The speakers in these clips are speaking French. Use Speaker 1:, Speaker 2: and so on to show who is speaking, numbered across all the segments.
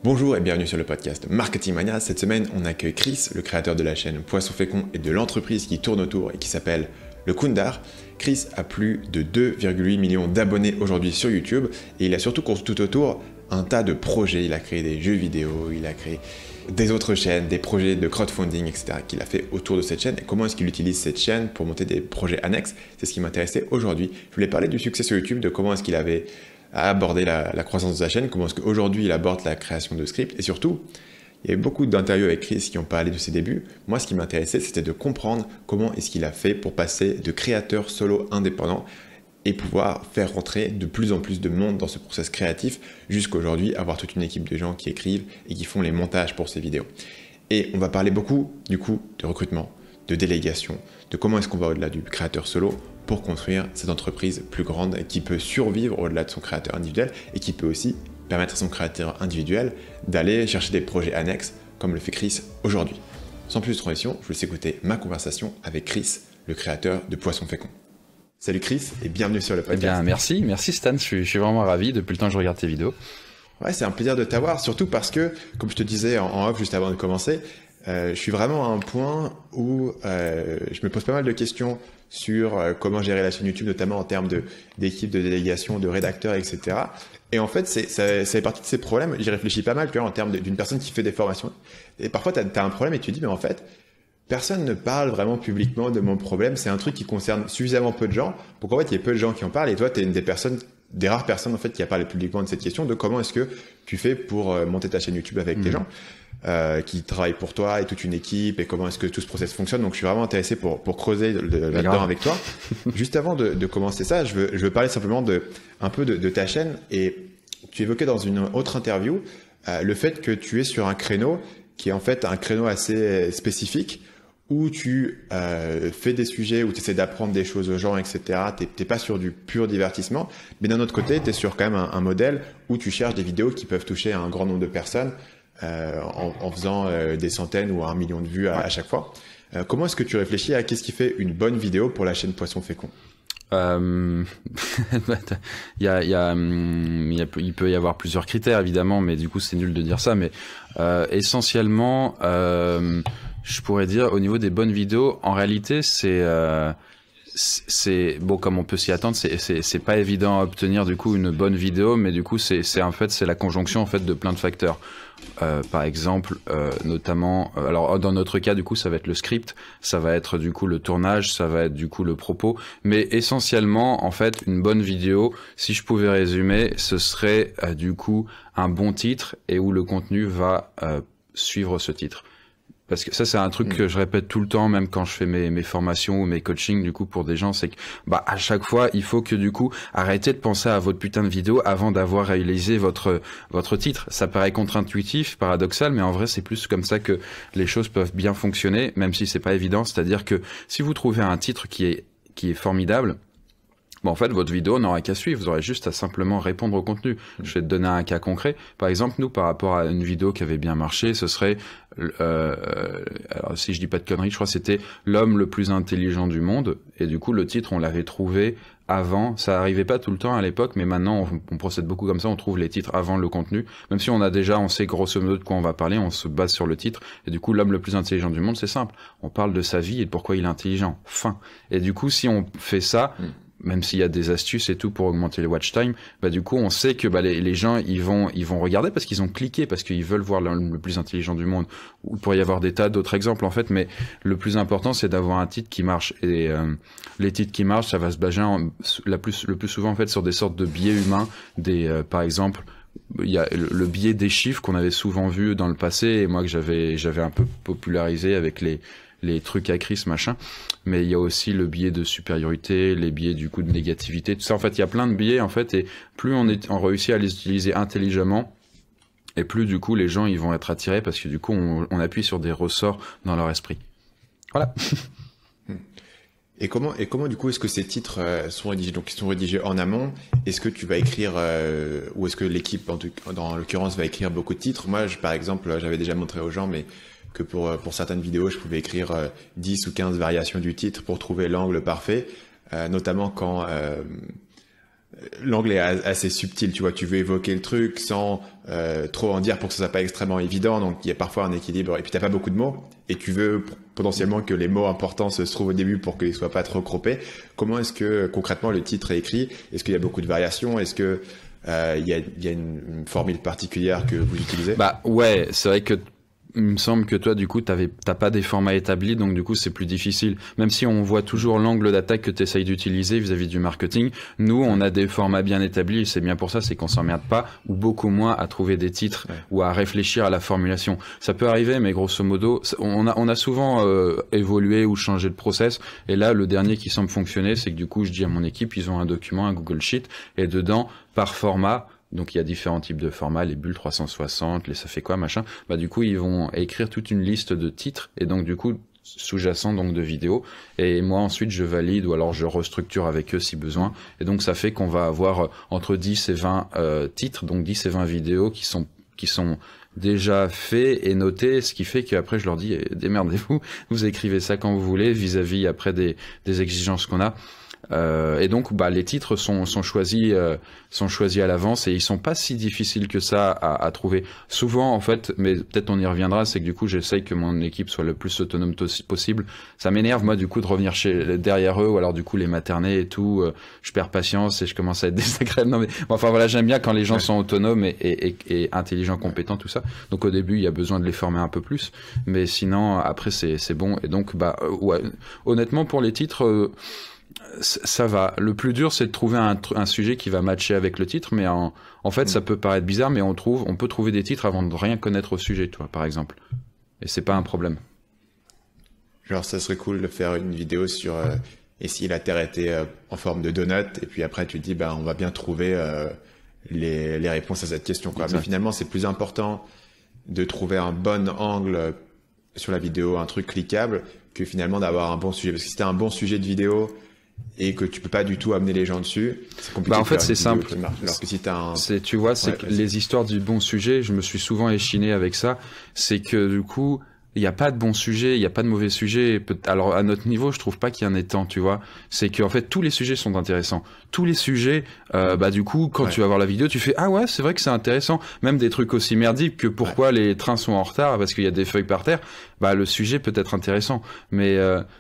Speaker 1: Bonjour et bienvenue sur le podcast Marketing Mania. Cette semaine, on accueille Chris, le créateur de la chaîne Poisson Fécond et de l'entreprise qui tourne autour et qui s'appelle Le Koundar. Chris a plus de 2,8 millions d'abonnés aujourd'hui sur YouTube et il a surtout construit tout autour un tas de projets. Il a créé des jeux vidéo, il a créé des autres chaînes, des projets de crowdfunding, etc. qu'il a fait autour de cette chaîne et comment est-ce qu'il utilise cette chaîne pour monter des projets annexes. C'est ce qui m'intéressait aujourd'hui. Je voulais parler du succès sur YouTube, de comment est-ce qu'il avait abordé la croissance de sa chaîne, comment est-ce qu'aujourd'hui il aborde la création de scripts et surtout, il y a eu beaucoup d'interviews avec Chris qui ont parlé de ses débuts. Moi, ce qui m'intéressait, c'était de comprendre comment est-ce qu'il a fait pour passer de créateur solo indépendant et pouvoir faire rentrer de plus en plus de monde dans ce process créatif jusqu'à aujourd'hui, avoir toute une équipe de gens qui écrivent et qui font les montages pour ces vidéos. Et on va parler beaucoup, du coup, de recrutement, de délégation, de comment est-ce qu'on va au-delà du créateur solo pour construire cette entreprise plus grande qui peut survivre au-delà de son créateur individuel et qui peut aussi permettre à son créateur individuel d'aller chercher des projets annexes comme le fait Chris aujourd'hui. Sans plus de transition, je vous laisse écouter ma conversation avec Chris, le créateur de Poisson Fécond. Salut Chris et bienvenue sur le podcast.
Speaker 2: Eh bien, merci Stan, je suis vraiment ravi depuis le temps que je regarde tes vidéos.
Speaker 1: Ouais, c'est un plaisir de t'avoir, surtout parce que, comme je te disais en off juste avant de commencer, je suis vraiment à un point où je me pose pas mal de questions sur comment gérer la chaîne YouTube, notamment en termes d'équipe, de délégation, de rédacteurs, etc. Et en fait, ça fait partie de ces problèmes. J'y réfléchis pas mal, tu vois, en termes d'une personne qui fait des formations. Et parfois, tu as un problème et tu te dis, mais en fait, personne ne parle vraiment publiquement de mon problème. C'est un truc qui concerne suffisamment peu de gens pour qu'en fait, il y ait peu de gens qui en parlent. Et toi, tu es une des rares personnes en fait qui a parlé publiquement de cette question de comment est-ce que tu fais pour monter ta chaîne YouTube avec des gens qui travaillent pour toi et toute une équipe et comment est-ce que tout ce process fonctionne. Donc je suis vraiment intéressé pour creuser là-dedans avec toi. Juste avant de commencer ça, je veux parler simplement un peu de ta chaîne et tu évoquais dans une autre interview le fait que tu es sur un créneau qui est en fait un créneau assez spécifique où tu fais des sujets, où tu essaies d'apprendre des choses aux gens, etc. T'es pas sur du pur divertissement, mais d'un autre côté, tu es sur quand même un modèle où tu cherches des vidéos qui peuvent toucher un grand nombre de personnes en faisant des centaines ou 1 million de vues à chaque fois. Comment est-ce que tu réfléchis à qu'est-ce qui fait une bonne vidéo pour la chaîne Poisson Fécond?
Speaker 2: Il peut y avoir plusieurs critères évidemment, mais du coup c'est nul de dire ça, mais essentiellement je pourrais dire au niveau des bonnes vidéos, en réalité c'est bon, comme on peut s'y attendre, c'est pas évident à obtenir du coup une bonne vidéo, mais du coup c'est la conjonction en fait de plein de facteurs. Par exemple, notamment, alors dans notre cas du coup ça va être le script, ça va être du coup le tournage, ça va être du coup le propos, mais essentiellement en fait une bonne vidéo, si je pouvais résumer, ce serait du coup un bon titre et où le contenu va suivre ce titre. Parce que ça, c'est un truc que je répète tout le temps, même quand je fais mes formations ou mes coachings, du coup, pour des gens, c'est que, à chaque fois, il faut que, du coup, arrêtez de penser à votre putain de vidéo avant d'avoir réalisé votre titre. Ça paraît contre-intuitif, paradoxal, mais en vrai, c'est plus comme ça que les choses peuvent bien fonctionner, même si c'est pas évident. C'est-à-dire que si vous trouvez un titre qui est formidable, en fait, votre vidéo n'aura qu'à suivre. Vous aurez juste à simplement répondre au contenu. Je vais te donner un cas concret. Par exemple, nous, par rapport à une vidéo qui avait bien marché, ce serait, alors si je dis pas de conneries, je crois que c'était l'homme le plus intelligent du monde. Et du coup, le titre, on l'avait trouvé avant. Ça arrivait pas tout le temps à l'époque, mais maintenant, on procède beaucoup comme ça. On trouve les titres avant le contenu. Même si on sait grosso modo de quoi on va parler, on se base sur le titre. Et du coup, l'homme le plus intelligent du monde, c'est simple. On parle de sa vie et de pourquoi il est intelligent. Fin. Et du coup, si on fait ça, même s'il y a des astuces et tout pour augmenter les watch time, du coup on sait que les gens ils vont regarder parce qu'ils ont cliqué, parce qu'ils veulent voir le plus intelligent du monde. Il pourrait y avoir des tas d'autres exemples en fait, mais le plus important c'est d'avoir un titre qui marche. Et les titres qui marchent, ça va se baser le plus souvent en fait sur des sortes de biais humains, par exemple. Il y a le biais des chiffres qu'on avait souvent vu dans le passé et moi que j'avais un peu popularisé avec les trucs à Chris, machin, mais il y a aussi le biais de supériorité, les biais du coup de négativité, tout ça. En fait, il y a plein de biais, en fait, et plus on réussit à les utiliser intelligemment, et plus du coup les gens ils vont être attirés parce que du coup on appuie sur des ressorts dans leur esprit. Voilà.
Speaker 1: Et comment du coup est-ce que ces titres sont rédigés? Donc ils sont rédigés en amont. Est-ce que tu vas écrire ou est-ce que l'équipe dans l'occurrence va écrire beaucoup de titres? Moi, par exemple, j'avais déjà montré aux gens, mais que pour certaines vidéos, je pouvais écrire 10 ou 15 variations du titre pour trouver l'angle parfait, notamment quand l'angle est assez subtil, tu vois, tu veux évoquer le truc sans trop en dire pour que ce soit pas extrêmement évident, donc il y a parfois un équilibre, et puis t'as pas beaucoup de mots, et tu veux potentiellement que les mots importants se trouvent au début pour qu'ils soient pas trop croppés. Comment est-ce que concrètement le titre est écrit? Est-ce qu'il y a beaucoup de variations? Est-ce que il y a une formule particulière que vous utilisez?
Speaker 2: Bah ouais, c'est vrai que il me semble que toi, du coup, t'as pas des formats établis, donc du coup, c'est plus difficile. Même si on voit toujours l'angle d'attaque que tu essayes d'utiliser vis-à-vis du marketing, nous, on a des formats bien établis, et c'est bien pour ça, c'est qu'on s'emmerde pas, ou beaucoup moins à trouver des titres, ou à réfléchir à la formulation. Ça peut arriver, mais grosso modo, on a souvent évolué ou changé de process, et là, le dernier qui semble fonctionner, c'est que du coup, je dis à mon équipe, ils ont un document, un Google Sheet, et dedans, par format, donc il y a différents types de formats, les bulles 360, les ça fait quoi, machin. Bah du coup ils vont écrire toute une liste de titres et donc du coup sous-jacent donc de vidéos. Et moi ensuite je valide ou alors je restructure avec eux si besoin. Et donc ça fait qu'on va avoir entre 10 et 20 titres, donc 10 et 20 vidéos qui sont déjà faits et notés, ce qui fait qu'après je leur dis démerdez-vous, vous écrivez ça quand vous voulez vis-à-vis après des exigences qu'on a. Et donc, bah, les titres sont choisis à l'avance et ils sont pas si difficiles que ça à trouver. Souvent, en fait, mais peut-être on y reviendra, c'est que du coup, j'essaye que mon équipe soit le plus autonome possible. Ça m'énerve, moi, du coup, de revenir derrière eux ou alors, du coup, les materner et tout. Je perds patience et je commence à être désagréable. Non, mais enfin, voilà, j'aime bien quand les gens sont autonomes et intelligents, compétents, tout ça. Donc, au début, il y a besoin de les former un peu plus. Mais sinon, après, c'est bon. Et donc, bah, ouais, honnêtement, pour les titres, ça va. Le plus dur, c'est de trouver un sujet qui va matcher avec le titre, mais en fait, ça peut paraître bizarre, mais on peut trouver des titres avant de rien connaître au sujet, toi, par exemple. Et c'est pas un problème.
Speaker 1: Genre, ça serait cool de faire une vidéo sur et si la Terre était en forme de donut, et puis après, tu te dis, bah, on va bien trouver les réponses à cette question, quoi. Mais finalement, c'est plus important de trouver un bon angle sur la vidéo, un truc cliquable, que finalement d'avoir un bon sujet. Parce que si t'as un bon sujet de vidéo, et que tu peux pas du tout amener les gens dessus, c'est compliqué.
Speaker 2: Bah en fait c'est simple.
Speaker 1: Alors que si t'as
Speaker 2: tu vois, c'est que les histoires du bon sujet, je me suis souvent échiné avec ça, c'est que du coup, il n'y a pas de bon sujet, il n'y a pas de mauvais sujet. Alors à notre niveau, je trouve pas qu'il y en ait tant, tu vois. C'est qu'en fait tous les sujets sont intéressants. Tous les sujets, bah du coup, quand tu vas voir la vidéo, tu fais ah ouais, c'est vrai que c'est intéressant. Même des trucs aussi merdiques que pourquoi les trains sont en retard parce qu'il y a des feuilles par terre. Bah le sujet peut être intéressant, mais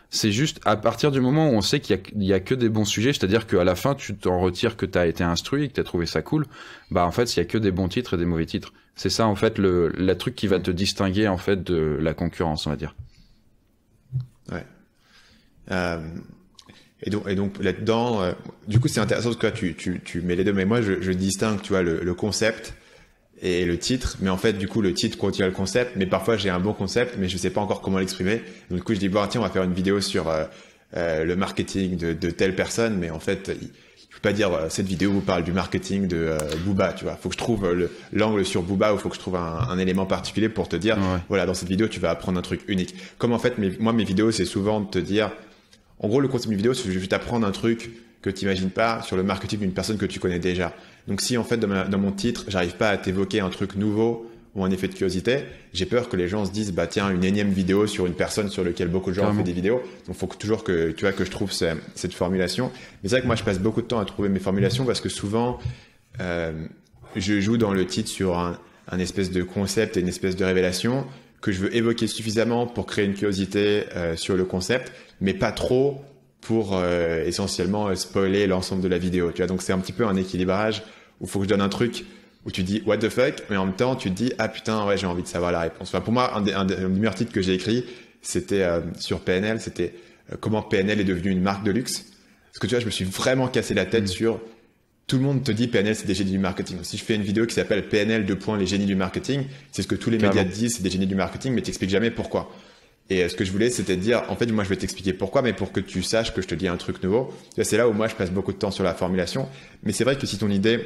Speaker 2: c'est juste à partir du moment où on sait qu'il y a que des bons sujets, c'est-à-dire qu'à la fin tu t'en retires que t'as été instruit, que t'as trouvé ça cool. Bah en fait il y a que des bons titres et des mauvais titres. C'est ça en fait le truc qui va te distinguer en fait de la concurrence, on va dire.
Speaker 1: Ouais. Et donc là-dedans, du coup c'est intéressant parce que tu mets les deux, mais moi je distingue, tu vois, le concept et le titre, mais en fait du coup le titre contient le concept, mais parfois j'ai un bon concept, mais je sais pas encore comment l'exprimer. Donc du coup je dis bon tiens on va faire une vidéo sur le marketing de telle personne, mais en fait je peux pas dire cette vidéo vous parle du marketing de Booba, tu vois. Faut que je trouve l'angle sur Booba ou faut que je trouve un élément particulier pour te dire voilà dans cette vidéo tu vas apprendre un truc unique. Comme en fait mes vidéos c'est souvent de te dire en gros le concept d'une vidéo c'est juste apprendre un truc que tu n'imagines pas sur le marketing d'une personne que tu connais déjà. Donc si en fait dans mon titre, j'arrive pas à t'évoquer un truc nouveau ou un effet de curiosité, j'ai peur que les gens se disent bah tiens une énième vidéo sur une personne sur laquelle beaucoup de gens ont fait des vidéos. Donc faut toujours que tu vois que je trouve cette formulation. Mais c'est vrai que moi je passe beaucoup de temps à trouver mes formulations parce que souvent je joue dans le titre sur un espèce de concept et une espèce de révélation que je veux évoquer suffisamment pour créer une curiosité sur le concept, mais pas trop pour essentiellement spoiler l'ensemble de la vidéo. Tu vois, donc c'est un petit peu un équilibrage où il faut que je donne un truc où tu dis what the fuck, mais en même temps tu te dis ah putain ouais j'ai envie de savoir la réponse. Enfin, pour moi un des meilleurs titres que j'ai écrit c'était sur PNL, c'était comment PNL est devenu une marque de luxe. Parce que tu vois je me suis vraiment cassé la tête sur tout le monde te dit PNL c'est des génies du marketing. Donc, si je fais une vidéo qui s'appelle PNL les génies du marketing, c'est ce que tous les médias te disent, c'est des génies du marketing, mais t'expliques jamais pourquoi. Et ce que je voulais, c'était de dire, en fait, moi, je vais t'expliquer pourquoi, mais pour que tu saches que je te dis un truc nouveau. C'est là où moi, je passe beaucoup de temps sur la formulation. Mais c'est vrai que si ton idée,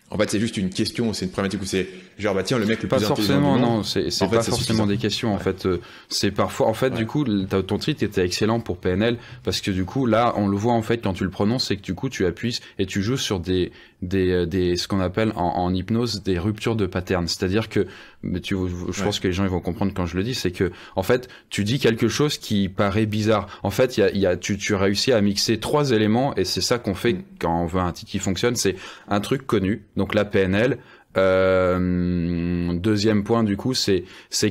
Speaker 1: en fait, c'est juste une question, c'est une problématique où c'est genre, bah tiens, le mec le plus intelligent du monde.
Speaker 2: Non, c'est pas forcément des questions. En fait, c'est parfois, en fait, du coup, ton titre était excellent pour PNL parce que du coup, là, on le voit en fait quand tu le prononces, c'est que du coup, tu appuies et tu joues sur des ce qu'on appelle en hypnose des ruptures de pattern. C'est-à-dire que, je pense que les gens ils vont comprendre quand je le dis, c'est que en fait, tu dis quelque chose qui paraît bizarre. En fait, tu réussis à mixer 3 éléments et c'est ça qu'on fait quand on veut un titre qui fonctionne. C'est un truc connu, donc la PNL. Deuxième point du coup c'est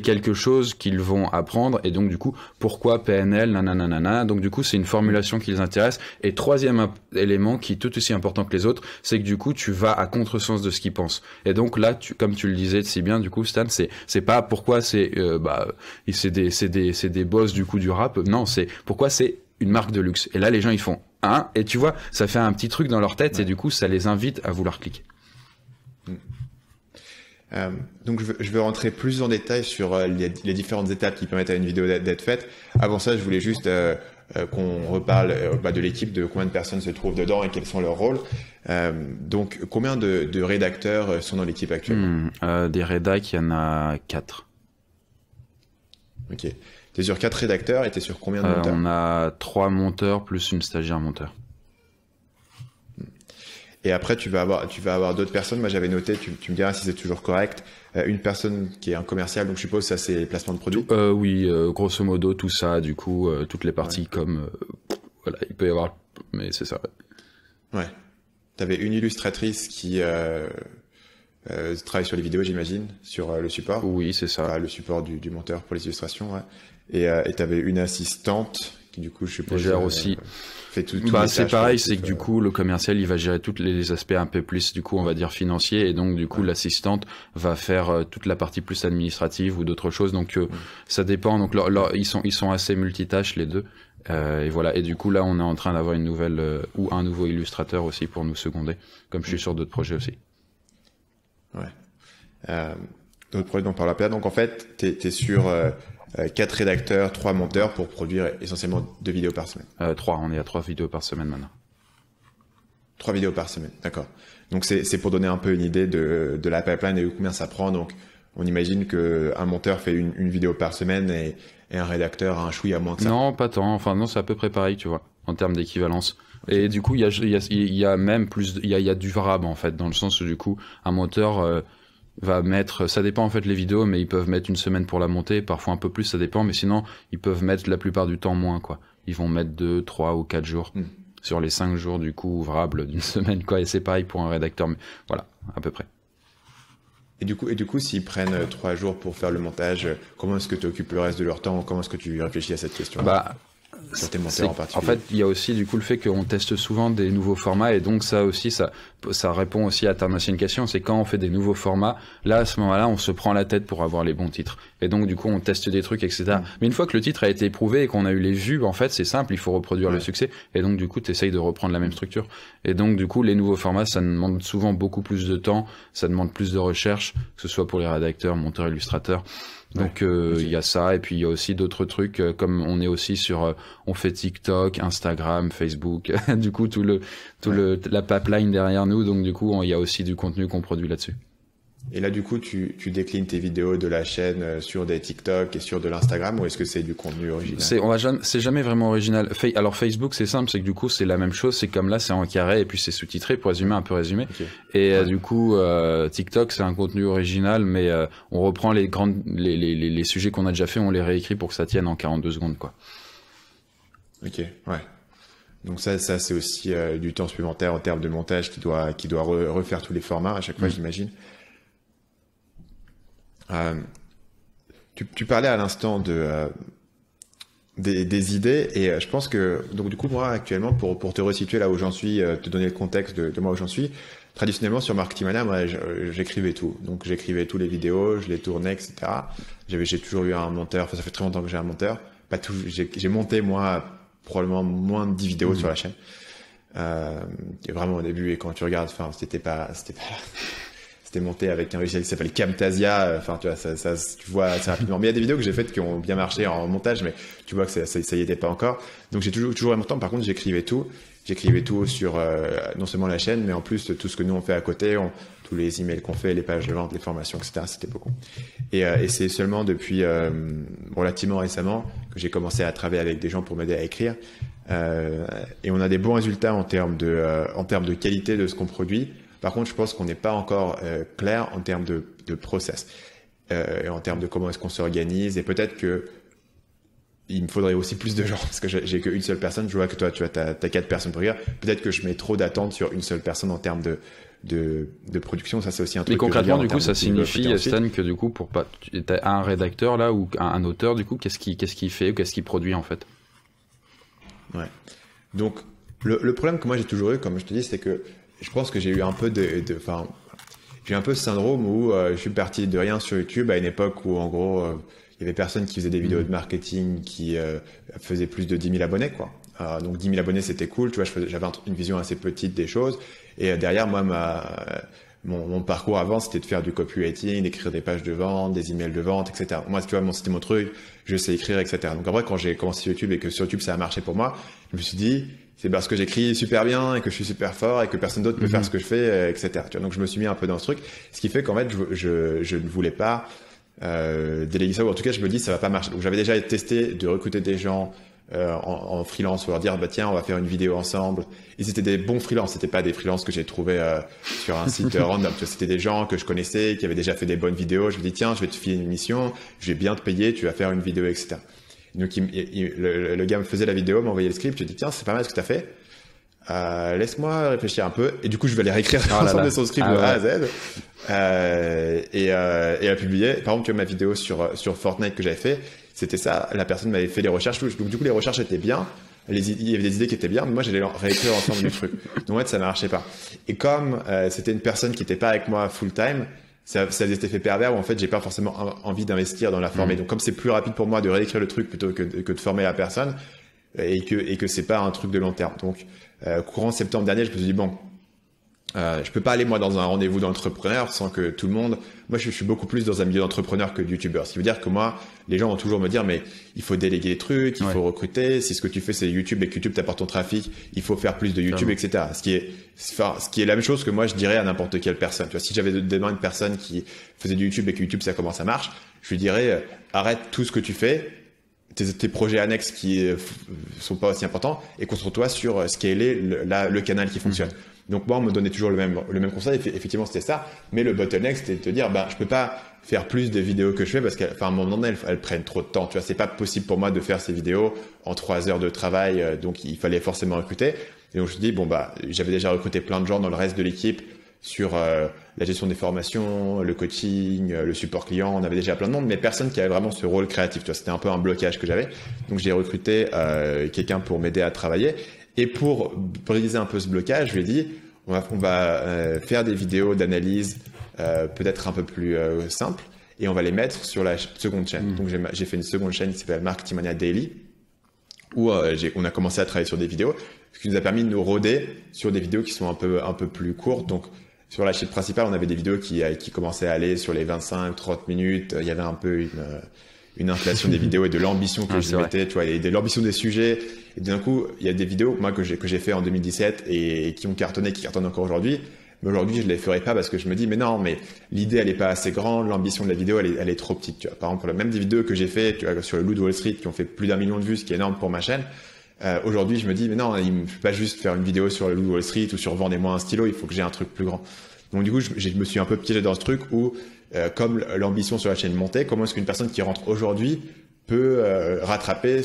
Speaker 2: quelque chose qu'ils vont apprendre et donc du coup pourquoi PNL nanana, donc du coup c'est une formulation qui les intéresse et troisième élément qui est tout aussi important que les autres, c'est que du coup tu vas à contresens de ce qu'ils pensent et donc là comme tu le disais si bien du coup Stan, c'est pas pourquoi c'est des boss du coup du rap, non, c'est pourquoi c'est une marque de luxe et là les gens ils font et tu vois ça fait un petit truc dans leur tête et du coup ça les invite à vouloir cliquer.
Speaker 1: Donc je veux rentrer plus en détail sur les différentes étapes qui permettent à une vidéo d'être faite. Avant ça, je voulais juste qu'on reparle de l'équipe, de combien de personnes se trouvent dedans et quels sont leurs rôles. Donc combien de rédacteurs sont dans l'équipe actuellement?
Speaker 2: Des rédacs, il y en a 4.
Speaker 1: Ok. T'es sur 4 rédacteurs et t'es sur combien de monteurs?
Speaker 2: On a 3 monteurs plus une stagiaire monteur.
Speaker 1: Et après, tu vas avoir d'autres personnes. Moi, j'avais noté, tu me diras si c'est toujours correct, une personne qui est un commercial, donc je suppose ça c'est placement de produits.
Speaker 2: Oui, grosso modo, tout ça, du coup, toutes les parties comme... voilà, il peut y avoir... Mais c'est ça.
Speaker 1: Ouais. T'avais une illustratrice qui travaille sur les vidéos, j'imagine, sur le support.
Speaker 2: Oui, c'est ça.
Speaker 1: Enfin, le support du monteur pour les illustrations, ouais. Et t'avais une assistante qui, du coup, je suppose...
Speaker 2: gère aussi... c'est pareil, c'est que du coup le commercial il va gérer tous les aspects un peu plus du coup on va dire financiers et donc du coup l'assistante va faire toute la partie plus administrative ou d'autres choses donc ça dépend donc ils sont assez multitâches les deux et voilà et du coup là on est en train d'avoir une nouvelle ou un nouveau illustrateur aussi pour nous seconder comme je suis sur d'autres projets aussi.
Speaker 1: Ouais. D'autres projets dont on parle pas donc en fait t'es sur 4 rédacteurs, 3 monteurs pour produire essentiellement 2 vidéos par semaine.
Speaker 2: 3, on est à 3 vidéos par semaine maintenant.
Speaker 1: 3 vidéos par semaine, d'accord. Donc c'est pour donner un peu une idée de la pipeline et combien ça prend. Donc on imagine qu'un monteur fait une vidéo par semaine et un rédacteur a un chouïa moins que ça.
Speaker 2: Non, pas tant. Enfin non, c'est à peu près pareil, tu vois, en termes d'équivalence. Okay. Et du coup, il y a même plus, il y a du variable en fait, dans le sens où du coup, un monteur va mettre, ça dépend en fait les vidéos, mais ils peuvent mettre une semaine pour la monter, parfois un peu plus, ça dépend, mais sinon ils peuvent mettre la plupart du temps moins quoi. Ils vont mettre 2, 3 ou 4 jours sur les 5 jours du coup ouvrables d'une semaine quoi, et c'est pareil pour un rédacteur, mais voilà, à peu près.
Speaker 1: Et du coup, s'ils prennent 3 jours pour faire le montage, comment est-ce que tu occupes le reste de leur temps? Comment est-ce que tu réfléchis à cette question? Sur tes monteurs en particulier.
Speaker 2: En fait, il y a aussi du coup le fait qu'on teste souvent des nouveaux formats et donc ça aussi, ça répond aussi à ta ancienne question, c'est quand on fait des nouveaux formats, là à ce moment-là, on se prend la tête pour avoir les bons titres. Et donc du coup, on teste des trucs, etc. Mais une fois que le titre a été éprouvé et qu'on a eu les vues, en fait, c'est simple, il faut reproduire le succès. Et donc du coup, tu essayes de reprendre la même structure. Et donc du coup, les nouveaux formats, ça demande souvent beaucoup plus de temps, ça demande plus de recherche, que ce soit pour les rédacteurs, monteurs, illustrateurs. Donc il y a ça et puis il y a aussi d'autres trucs comme on est aussi sur on fait TikTok, Instagram, Facebook, du coup la pipeline derrière nous donc du coup il y a aussi du contenu qu'on produit là-dessus.
Speaker 1: Et là du coup tu déclines tes vidéos de la chaîne sur des TikTok et sur de l'Instagram ou est-ce que c'est du contenu original?
Speaker 2: C'est jamais vraiment original. Alors Facebook c'est simple, c'est que du coup c'est la même chose, c'est comme là c'est en carré et puis c'est sous-titré pour résumer un peu résumé. Okay. Et du coup TikTok c'est un contenu original mais on reprend les sujets qu'on a déjà fait, on les réécrit pour que ça tienne en 42 secondes quoi.
Speaker 1: Ok, ouais. Donc ça c'est aussi du temps supplémentaire en termes de montage qui doit refaire tous les formats à chaque fois j'imagine. Tu parlais à l'instant des idées et je pense que donc du coup moi actuellement pour te resituer là où j'en suis, te donner le contexte de moi où j'en suis, traditionnellement sur Marketing Mania, moi j'écrivais tout, donc j'écrivais tous les vidéos, je les tournais etc. J'ai toujours eu un monteur, enfin ça fait très longtemps que j'ai un monteur, pas tout, j'ai monté moi probablement moins de 10 vidéos sur la chaîne, et vraiment au début et quand tu regardes, enfin c'était pas C'était monté avec un logiciel qui s'appelle Camtasia. Enfin, tu vois, tu vois assez rapidement. Mais il y a des vidéos que j'ai faites qui ont bien marché en montage, mais tu vois que ça y était pas encore. Donc j'ai toujours eu mon temps. Par contre, j'écrivais tout. J'écrivais tout sur non seulement la chaîne, mais en plus de tout ce que nous on fait à côté, tous les emails qu'on fait, les pages de vente, les formations, etc. C'était beaucoup. Et c'est seulement depuis relativement récemment que j'ai commencé à travailler avec des gens pour m'aider à écrire. Et on a des bons résultats en termes de qualité de ce qu'on produit. Par contre, je pense qu'on n'est pas encore clair en termes de process et en termes de comment est-ce qu'on s'organise. Et peut-être que il me faudrait aussi plus de gens parce que j'ai qu'une seule personne. Je vois que toi, tu as 4 personnes pour rire. Peut-être que je mets trop d'attentes sur une seule personne en termes de production. Ça, c'est aussi un truc.
Speaker 2: Mais concrètement, du coup, ça signifie, Stan, que du coup, t'as un rédacteur là ou un auteur, du coup, qu'est-ce qu'il fait ou qu'est-ce qu'il produit en fait?
Speaker 1: Ouais. Donc, le problème que moi j'ai toujours eu, comme je te dis, c'est que je pense que j'ai eu un peu j'ai un peu ce syndrome où je suis parti de rien sur YouTube à une époque où, en gros, il y avait personne qui faisait des vidéos de marketing qui faisait plus de 10 000 abonnés, quoi. Donc 10 000 abonnés, c'était cool, tu vois, j'avais une vision assez petite des choses. Et derrière, moi, mon parcours avant, c'était de faire du copywriting, d'écrire des pages de vente, des emails de vente, etc. Moi, tu vois, c'était mon truc, je sais écrire, etc. Donc après, quand j'ai commencé YouTube et que sur YouTube, ça a marché pour moi, je me suis dit, c'est parce que j'écris super bien et que je suis super fort et que personne d'autre peut faire ce que je fais, etc. Tu vois, donc je me suis mis un peu dans ce truc, ce qui fait qu'en fait, je ne voulais pas déléguer ça, ou en tout cas, je me dis, ça va pas marcher. Donc j'avais déjà testé de recruter des gens en freelance pour leur dire bah tiens on va faire une vidéo ensemble. Et c'était des bons freelances, c'était pas des freelances que j'ai trouvé sur un site random. C'était des gens que je connaissais qui avaient déjà fait des bonnes vidéos. Je me dis tiens je vais te filer une mission, je vais bien te payer, tu vas faire une vidéo, etc. Donc le gars me faisait la vidéo, m'envoyait le script, je dis tiens c'est pas mal ce que t'as fait. Laisse-moi réfléchir un peu et du coup je vais aller réécrire l'ensemble de son script de A à Z et la publier. Par exemple tu vois ma vidéo sur Fortnite que j'avais fait, c'était ça, la personne m'avait fait les recherches, donc du coup les recherches étaient bien, il y avait des idées qui étaient bien, mais moi j'allais réécrire l'ensemble du truc. Donc en fait ça marchait pas. Et comme c'était une personne qui était pas avec moi full time, ça faisait cet effet pervers où en fait j'ai pas forcément envie d'investir dans la former. Donc comme c'est plus rapide pour moi de réécrire le truc plutôt que de former la personne et que c'est pas un truc de long terme. Donc courant septembre dernier, je me suis dit bon, je peux pas aller moi dans un rendez-vous d'entrepreneur sans que tout le monde. Moi, je suis beaucoup plus dans un milieu d'entrepreneur que de youtubeur. Ce qui veut dire que moi, les gens vont toujours me dire mais il faut déléguer les trucs, il faut recruter. Si ce que tu fais c'est YouTube et que YouTube t'apporte ton trafic, il faut faire plus de YouTube, etc. Ce qui est la même chose que moi je dirais à n'importe quelle personne. Tu vois, si j'avais demain une personne qui faisait du YouTube et que YouTube ça commence à marcher, je lui dirais arrête tout ce que tu fais. Tes projets annexes qui sont pas aussi importants et concentre-toi sur scaler le canal qui fonctionne. Donc moi on me donnait toujours le même conseil, effectivement c'était ça, mais le bottleneck c'était de te dire bah je peux pas faire plus de vidéos que je fais parce qu'à un moment donné elles prennent trop de temps, tu vois, c'est pas possible pour moi de faire ces vidéos en 3 heures de travail, donc il fallait forcément recruter. Et donc je me dis bon bah j'avais déjà recruté plein de gens dans le reste de l'équipe sur la gestion des formations, le coaching, le support client, on avait déjà plein de monde, mais personne qui avait vraiment ce rôle créatif. Tu vois, c'était un peu un blocage que j'avais. Donc j'ai recruté quelqu'un pour m'aider à travailler. Et pour briser un peu ce blocage, je lui ai dit, on va faire des vidéos d'analyse peut-être un peu plus simples et on va les mettre sur la seconde chaîne. Donc j'ai fait une seconde chaîne qui s'appelle Marketing Mania Daily où on a commencé à travailler sur des vidéos, ce qui nous a permis de nous roder sur des vidéos qui sont un peu plus courtes. Donc sur la chaîne principale, on avait des vidéos qui commençaient à aller sur les 25-30 minutes. Il y avait un peu une inflation des vidéos et de l'ambition que je mettais, tu vois, et de l'ambition des sujets. Et d'un coup, il y a des vidéos, moi, que j'ai fait en 2017 et qui ont cartonné, qui cartonnent encore aujourd'hui. Mais aujourd'hui, je les ferai pas parce que je me dis, mais non, mais l'idée, elle est pas assez grande, l'ambition de la vidéo, elle est trop petite, tu vois. Par exemple, même des vidéos que j'ai fait, tu vois, sur le Loup de Wall Street, qui ont fait plus d'1 million de vues, ce qui est énorme pour ma chaîne. Aujourd'hui, je me dis, mais non, il ne faut pas juste faire une vidéo sur le Loup de Wall Street ou sur vendez-moi un stylo, il faut que j'ai un truc plus grand. Donc du coup, je me suis un peu piégé dans ce truc où, comme l'ambition sur la chaîne montait, comment est-ce qu'une personne qui rentre aujourd'hui peut rattraper,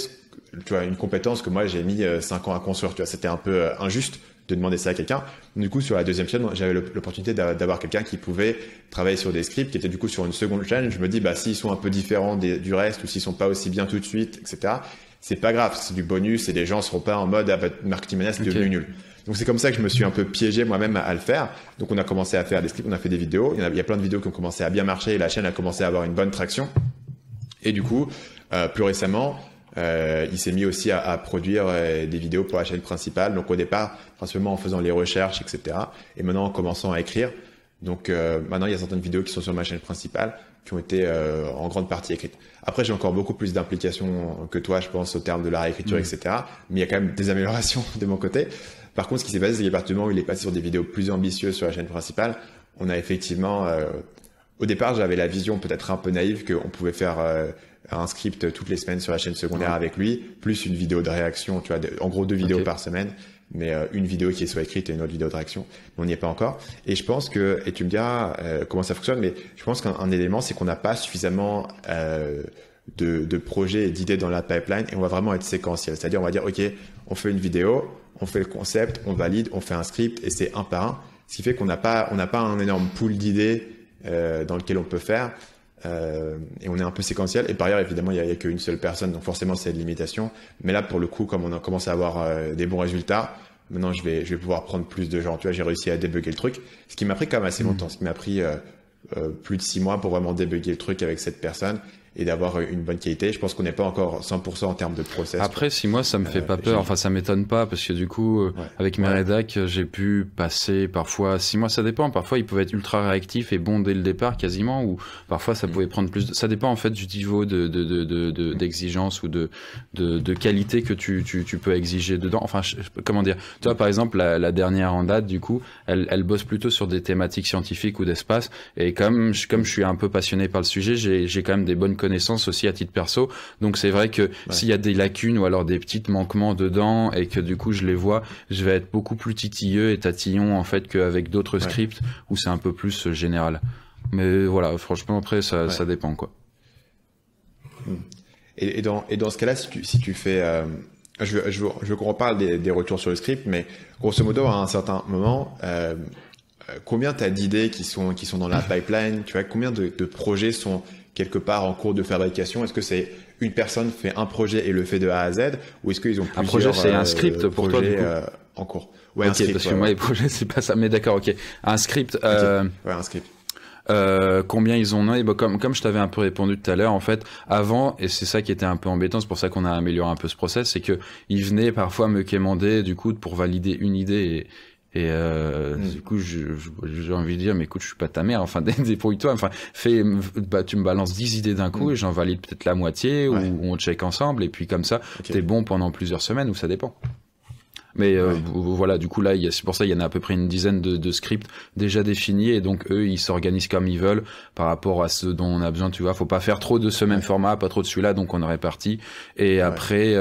Speaker 1: tu vois, une compétence que moi j'ai mis 5 ans à construire. Tu vois, c'était un peu injuste de demander ça à quelqu'un. Du coup, sur la deuxième chaîne, j'avais l'opportunité d'avoir quelqu'un qui pouvait travailler sur des scripts qui étaient du coup sur une seconde chaîne. Je me dis, bah s'ils sont un peu différents du reste ou s'ils sont pas aussi bien tout de suite, etc. C'est pas grave, c'est du bonus et les gens seront pas en mode Marketing Mania c'est devenu nul. Donc c'est comme ça que je me suis un peu piégé moi-même à le faire. Donc on a commencé à faire des scripts, on a fait des vidéos. Il y a plein de vidéos qui ont commencé à bien marcher et la chaîne a commencé à avoir une bonne traction. Et du coup, plus récemment, il s'est mis aussi à produire des vidéos pour la chaîne principale. Donc au départ, principalement en faisant les recherches, etc. Et maintenant en commençant à écrire. Donc maintenant, il y a certaines vidéos qui sont sur ma chaîne principale qui ont été en grande partie écrites. Après, j'ai encore beaucoup plus d'implications que toi, je pense, au terme de la réécriture, etc. Mais il y a quand même des améliorations de mon côté. Par contre, ce qui s'est passé, c'est qu'à partir du moment où il est passé sur des vidéos plus ambitieuses sur la chaîne principale, on a effectivement au départ, j'avais la vision peut-être un peu naïve qu'on pouvait faire un script toutes les semaines sur la chaîne secondaire avec lui, plus une vidéo de réaction, tu vois, en gros 2 vidéos par semaine, mais une vidéo qui soit écrite et une autre vidéo de réaction. On n'y est pas encore. Et je pense que, et tu me diras comment ça fonctionne, mais je pense qu'un élément, c'est qu'on n'a pas suffisamment de projets et d'idées dans la pipeline et on va vraiment être séquentiel. C'est-à-dire, on va dire, OK, on fait une vidéo, on fait le concept, on valide, on fait un script et c'est un par un. Ce qui fait qu'on n'a pas un énorme pool d'idées dans lequel on peut faire. Et on est un peu séquentiel. Et par ailleurs, évidemment, il n'y a qu'une seule personne, donc forcément, c'est une limitation. Mais là, pour le coup, comme on a commencé à avoir des bons résultats, maintenant, je vais pouvoir prendre plus de gens. Tu vois, j'ai réussi à débugger le truc, ce qui m'a pris quand même assez longtemps. Ce qui m'a pris plus de 6 mois pour vraiment débugger le truc avec cette personne et d'avoir une bonne qualité. Je pense qu'on n'est pas encore 100% en termes de process.
Speaker 2: Après, 6 mois, ça me fait pas peur. Enfin, ça m'étonne pas parce que du coup, avec mes rédacs, j'ai pu passer parfois 6 mois. Ça dépend. Parfois, ils pouvaient être ultra réactifs et bons dès le départ quasiment, ou parfois ça pouvait prendre plus. Ça dépend en fait du niveau d'exigence ou de qualité que tu peux exiger dedans. Enfin, comment dire. Tu vois, par exemple, la dernière en date, du coup, elle bosse plutôt sur des thématiques scientifiques ou d'espace. Et comme je suis un peu passionné par le sujet, j'ai quand même des bonnes connaissances aussi à titre perso, donc c'est vrai que s'il y a des lacunes ou alors des petits manquements dedans et que du coup je les vois, je vais être beaucoup plus titilleux et tatillon en fait qu'avec d'autres scripts où c'est un peu plus général. Mais voilà, franchement après ça dépend quoi.
Speaker 1: Et dans ce cas-là, si tu fais je veux qu'on reparle des retours sur le script, mais grosso modo à un certain moment combien tu as d'idées qui sont dans la pipeline, tu vois, combien de projets sont quelque part en cours de fabrication? Est-ce que c'est une personne fait un projet et le fait de A à Z, ou est-ce qu'ils ont plusieurs
Speaker 2: projet, c'est un script pour toi du coup
Speaker 1: en cours?
Speaker 2: Ouais, un script, parce que moi les projets c'est pas ça, mais d'accord, ok. Un script.
Speaker 1: Ouais, un script.
Speaker 2: Combien ils en ont? Et bah, comme je t'avais un peu répondu tout à l'heure, en fait, avant, et c'est ça qui était un peu embêtant, c'est pour ça qu'on a amélioré un peu ce process, c'est que ils venaient parfois me quémander du coup pour valider une idée et du coup j'ai envie de dire mais écoute, je suis pas ta mère, enfin débrouille-toi, enfin tu me balances 10 idées d'un coup et j'en valide peut-être la moitié ou on check ensemble et puis comme ça t'es bon pendant plusieurs semaines, ou ça dépend. Mais voilà, du coup là, c'est pour ça il y en a à peu près une dizaine de scripts déjà définis et donc eux ils s'organisent comme ils veulent par rapport à ce dont on a besoin, tu vois. Faut pas faire trop de ce même format, pas trop de celui-là, donc on en répartit. Et après,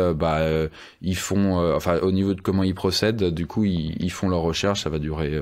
Speaker 2: ils font, enfin au niveau de comment ils procèdent, du coup ils font leur recherche, ça va durer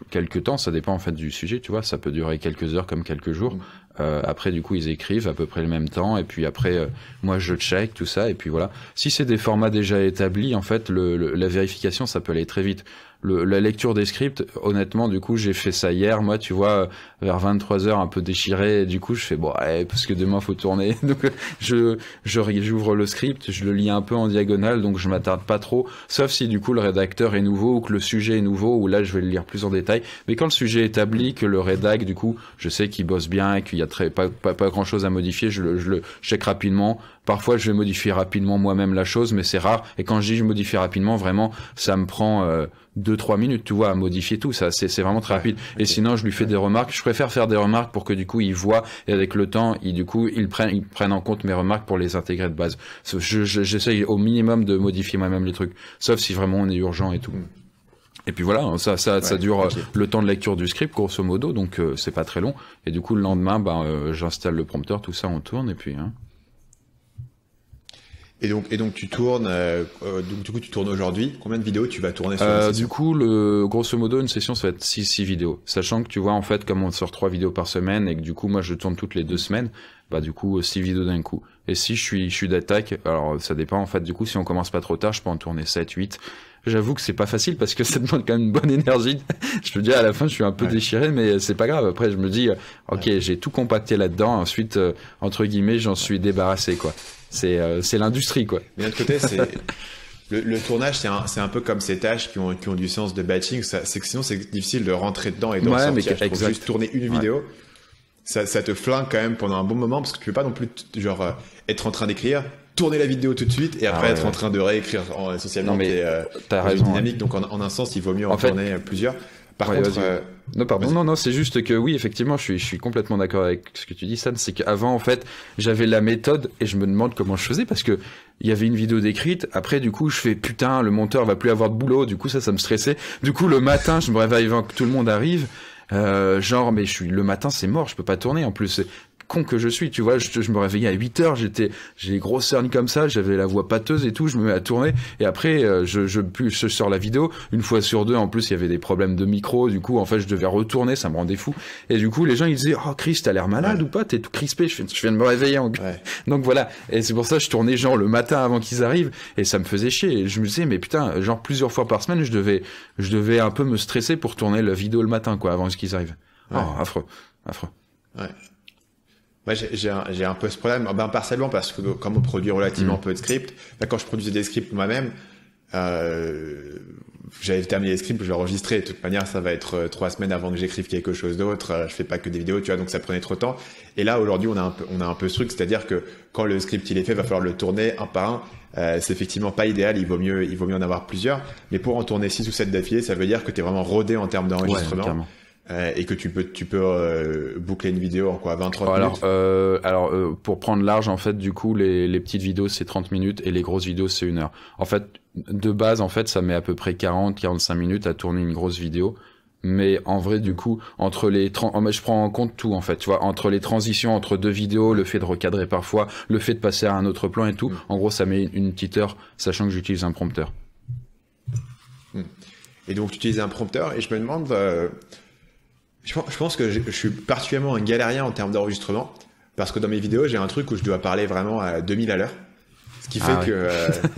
Speaker 2: quelques temps, ça dépend en fait du sujet, tu vois. Ça peut durer quelques heures comme quelques jours. Après du coup ils écrivent à peu près le même temps et puis après moi je check tout ça et puis voilà. Si c'est des formats déjà établis, en fait la vérification ça peut aller très vite. La lecture des scripts, honnêtement, du coup, j'ai fait ça hier, moi, tu vois, vers 23h, un peu déchiré, et du coup, je fais, bon, ouais, parce que demain, faut tourner. Donc, j'ouvre le script, je le lis un peu en diagonale, donc je m'attarde pas trop, sauf si, du coup, le rédacteur est nouveau, ou que le sujet est nouveau, ou là, je vais le lire plus en détail. Mais quand le sujet est établi, que le rédac, du coup, je sais qu'il bosse bien, et qu'il y a pas grand chose à modifier, je le check rapidement. Parfois, je vais modifier rapidement moi-même la chose, mais c'est rare. Et quand je dis je modifie rapidement, vraiment, ça me prend 2-3 minutes, tu vois, à modifier tout. Ça, c'est vraiment très rapide. Okay. Et sinon, je lui fais des remarques. Je préfère faire des remarques pour que du coup, il voit et avec le temps, ils prennent en compte mes remarques pour les intégrer de base. J'essaye au minimum de modifier moi-même les trucs, sauf si vraiment on est urgent et tout. Et puis voilà, ça dure le temps de lecture du script, grosso modo, donc c'est pas très long. Et du coup, le lendemain, j'installe le prompteur, tout ça, on tourne et puis.
Speaker 1: Et donc tu tournes, donc du coup tu tournes aujourd'hui. Combien de vidéos tu vas tourner sur une session?
Speaker 2: Du coup, grosso modo, une session ça va être 6 vidéos. Sachant que tu vois en fait comme on sort 3 vidéos par semaine et que du coup moi je tourne toutes les 2 semaines, du coup 6 vidéos d'un coup. Et si je suis d'attaque, alors ça dépend en fait. Du coup si on commence pas trop tard, je peux en tourner 7, 8. J'avoue que c'est pas facile parce que ça demande quand même une bonne énergie. Je te dis à la fin je suis un peu déchiré, mais c'est pas grave. Après je me dis ok, j'ai tout compacté là-dedans. Ensuite entre guillemets j'en suis débarrassé quoi. C'est l'industrie quoi.
Speaker 1: Mais d'un autre côté c'est le tournage c'est un peu comme ces tâches qui ont du sens de batching. C'est que sinon c'est difficile de rentrer dedans et de ressortir. Mais juste tourner une vidéo. Ça te flingue quand même pendant un bon moment parce que tu peux pas non plus être en train d'écrire, tourner la vidéo tout de suite et après être en train de réécrire socialement.
Speaker 2: Non mais t'as raison.
Speaker 1: Dynamique, donc en un sens il vaut mieux en tourner plusieurs. Par contre,
Speaker 2: non, c'est juste que oui, effectivement, je suis complètement d'accord avec ce que tu dis, Sam. C'est qu'avant, en fait, j'avais la méthode et je me demande comment je faisais parce que il y avait une vidéo décrite. Après, du coup, je fais putain, le monteur va plus avoir de boulot. Du coup, ça me stressait. Du coup, le matin, je me réveille avant que tout le monde arrive. Genre, mais le matin, c'est mort, je peux pas tourner. En plus, c'est con que je suis, tu vois, je me réveillais à 8h, j'ai les grosses cernes comme ça, j'avais la voix pâteuse et tout, je me mets à tourner, et après, je sors la vidéo, une fois sur deux, en plus, il y avait des problèmes de micro, du coup, en fait, je devais retourner, ça me rendait fou. Et du coup, les gens, ils disaient, oh, Chris, t'as l'air malade ou pas? T'es tout crispé, je viens de me réveiller. Donc voilà. Et c'est pour ça, je tournais genre le matin avant qu'ils arrivent, et ça me faisait chier. Et je me disais, mais putain, genre plusieurs fois par semaine, je devais un peu me stresser pour tourner la vidéo le matin, quoi, avant qu'ils arrivent. Oh, affreux.
Speaker 1: Ouais. Moi, j'ai un peu ce problème, partiellement parce que comme on produit relativement peu de scripts, quand je produisais des scripts moi-même, j'avais terminé les scripts, je l'enregistrais. De toute manière, ça va être 3 semaines avant que j'écrive quelque chose d'autre. Je fais pas que des vidéos, tu vois, donc ça prenait trop de temps. Et là, aujourd'hui, on a un peu ce truc, c'est-à-dire que quand le script il est fait, va falloir le tourner un par un. C'est effectivement pas idéal, il vaut mieux en avoir plusieurs. Mais pour en tourner 6 ou 7 d'affilée, ça veut dire que tu es vraiment rodé en termes d'enregistrement. Et que tu peux boucler une vidéo en quoi, 20-30 minutes.
Speaker 2: Alors pour prendre large, en fait, du coup, les petites vidéos c'est 30 minutes et les grosses vidéos c'est 1 heure. En fait, de base, en fait, ça met à peu près 40-45 minutes à tourner une grosse vidéo. Mais en vrai, du coup, je prends en compte tout, en fait, tu vois, entre les transitions entre deux vidéos, le fait de recadrer parfois, le fait de passer à un autre plan et tout. En gros, ça met une petite heure, sachant que j'utilise un prompteur.
Speaker 1: Et donc, tu utilises un prompteur et je me demande... Je pense que je suis particulièrement un galérien en termes d'enregistrement, parce que dans mes vidéos, j'ai un truc où je dois parler vraiment à 2000 à l'heure. Ce qui fait que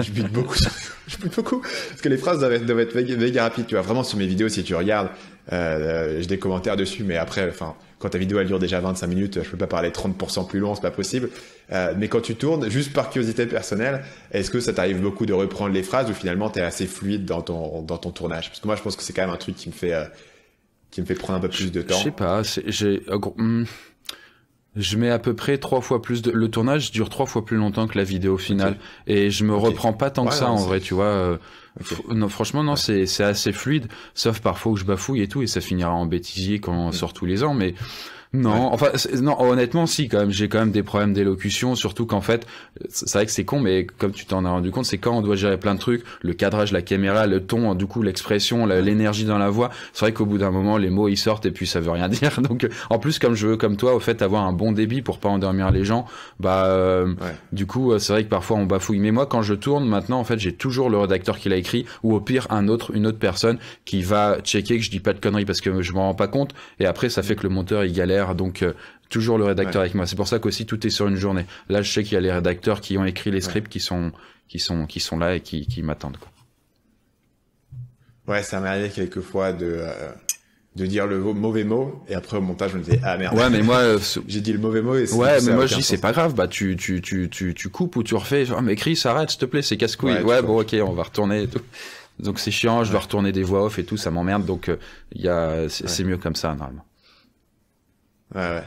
Speaker 1: je bute beaucoup. Parce que les phrases doivent être méga rapides. Tu vois, vraiment sur mes vidéos, si tu regardes, j'ai des commentaires dessus, mais après, quand ta vidéo elle dure déjà 25 minutes, je peux pas parler 30% plus long, c'est pas possible. Mais quand tu tournes, juste par curiosité personnelle, est-ce que ça t'arrive beaucoup de reprendre les phrases ou finalement t'es assez fluide dans ton tournage? Parce que moi, je pense que c'est quand même un truc qui me fait prendre un peu plus de temps.
Speaker 2: Je sais pas, je mets à peu près 3 fois plus le tournage dure 3 fois plus longtemps que la vidéo finale. Et je me reprends pas tant que ça, en vrai, tu vois. Non, franchement, non, c'est assez fluide, sauf parfois où je bafouille et tout, et ça finira en bêtisier quand on sort tous les ans, mais non, non, honnêtement, si, quand même, j'ai quand même des problèmes d'élocution, surtout qu'en fait, c'est vrai que c'est con, mais comme tu t'en as rendu compte, c'est quand on doit gérer plein de trucs, le cadrage, la caméra, le ton, du coup, l'expression, l'énergie dans la voix, c'est vrai qu'au bout d'un moment, les mots, ils sortent et puis ça veut rien dire. Donc, en plus, comme je veux, comme toi, au fait, avoir un bon débit pour pas endormir les gens, du coup, c'est vrai que parfois on bafouille. Mais moi, quand je tourne, maintenant, en fait, j'ai toujours le rédacteur qui l'a écrit, ou au pire, une autre personne qui va checker que je dis pas de conneries parce que je m'en rends pas compte, et après, ça fait que le monteur, il galère. Donc toujours le rédacteur avec moi. C'est pour ça qu'aussi tout est sur une journée. Là, je sais qu'il y a les rédacteurs qui ont écrit les scripts qui sont là et qui m'attendent, quoi.
Speaker 1: Ouais, ça m'est arrivé quelquefois de dire le mauvais mot et après au montage je me disais ah merde.
Speaker 2: Ouais, mais moi
Speaker 1: j'ai dit le mauvais mot et
Speaker 2: mais moi je dis c'est pas grave, bah tu coupes ou tu refais. Oh, mais Chris, arrête s'il te plaît, c'est casse-couille. Ouais, bon OK, on va retourner et tout. Donc c'est chiant, je dois retourner des voix off et tout, ça m'emmerde, donc c'est mieux comme ça normalement.
Speaker 1: Ouais.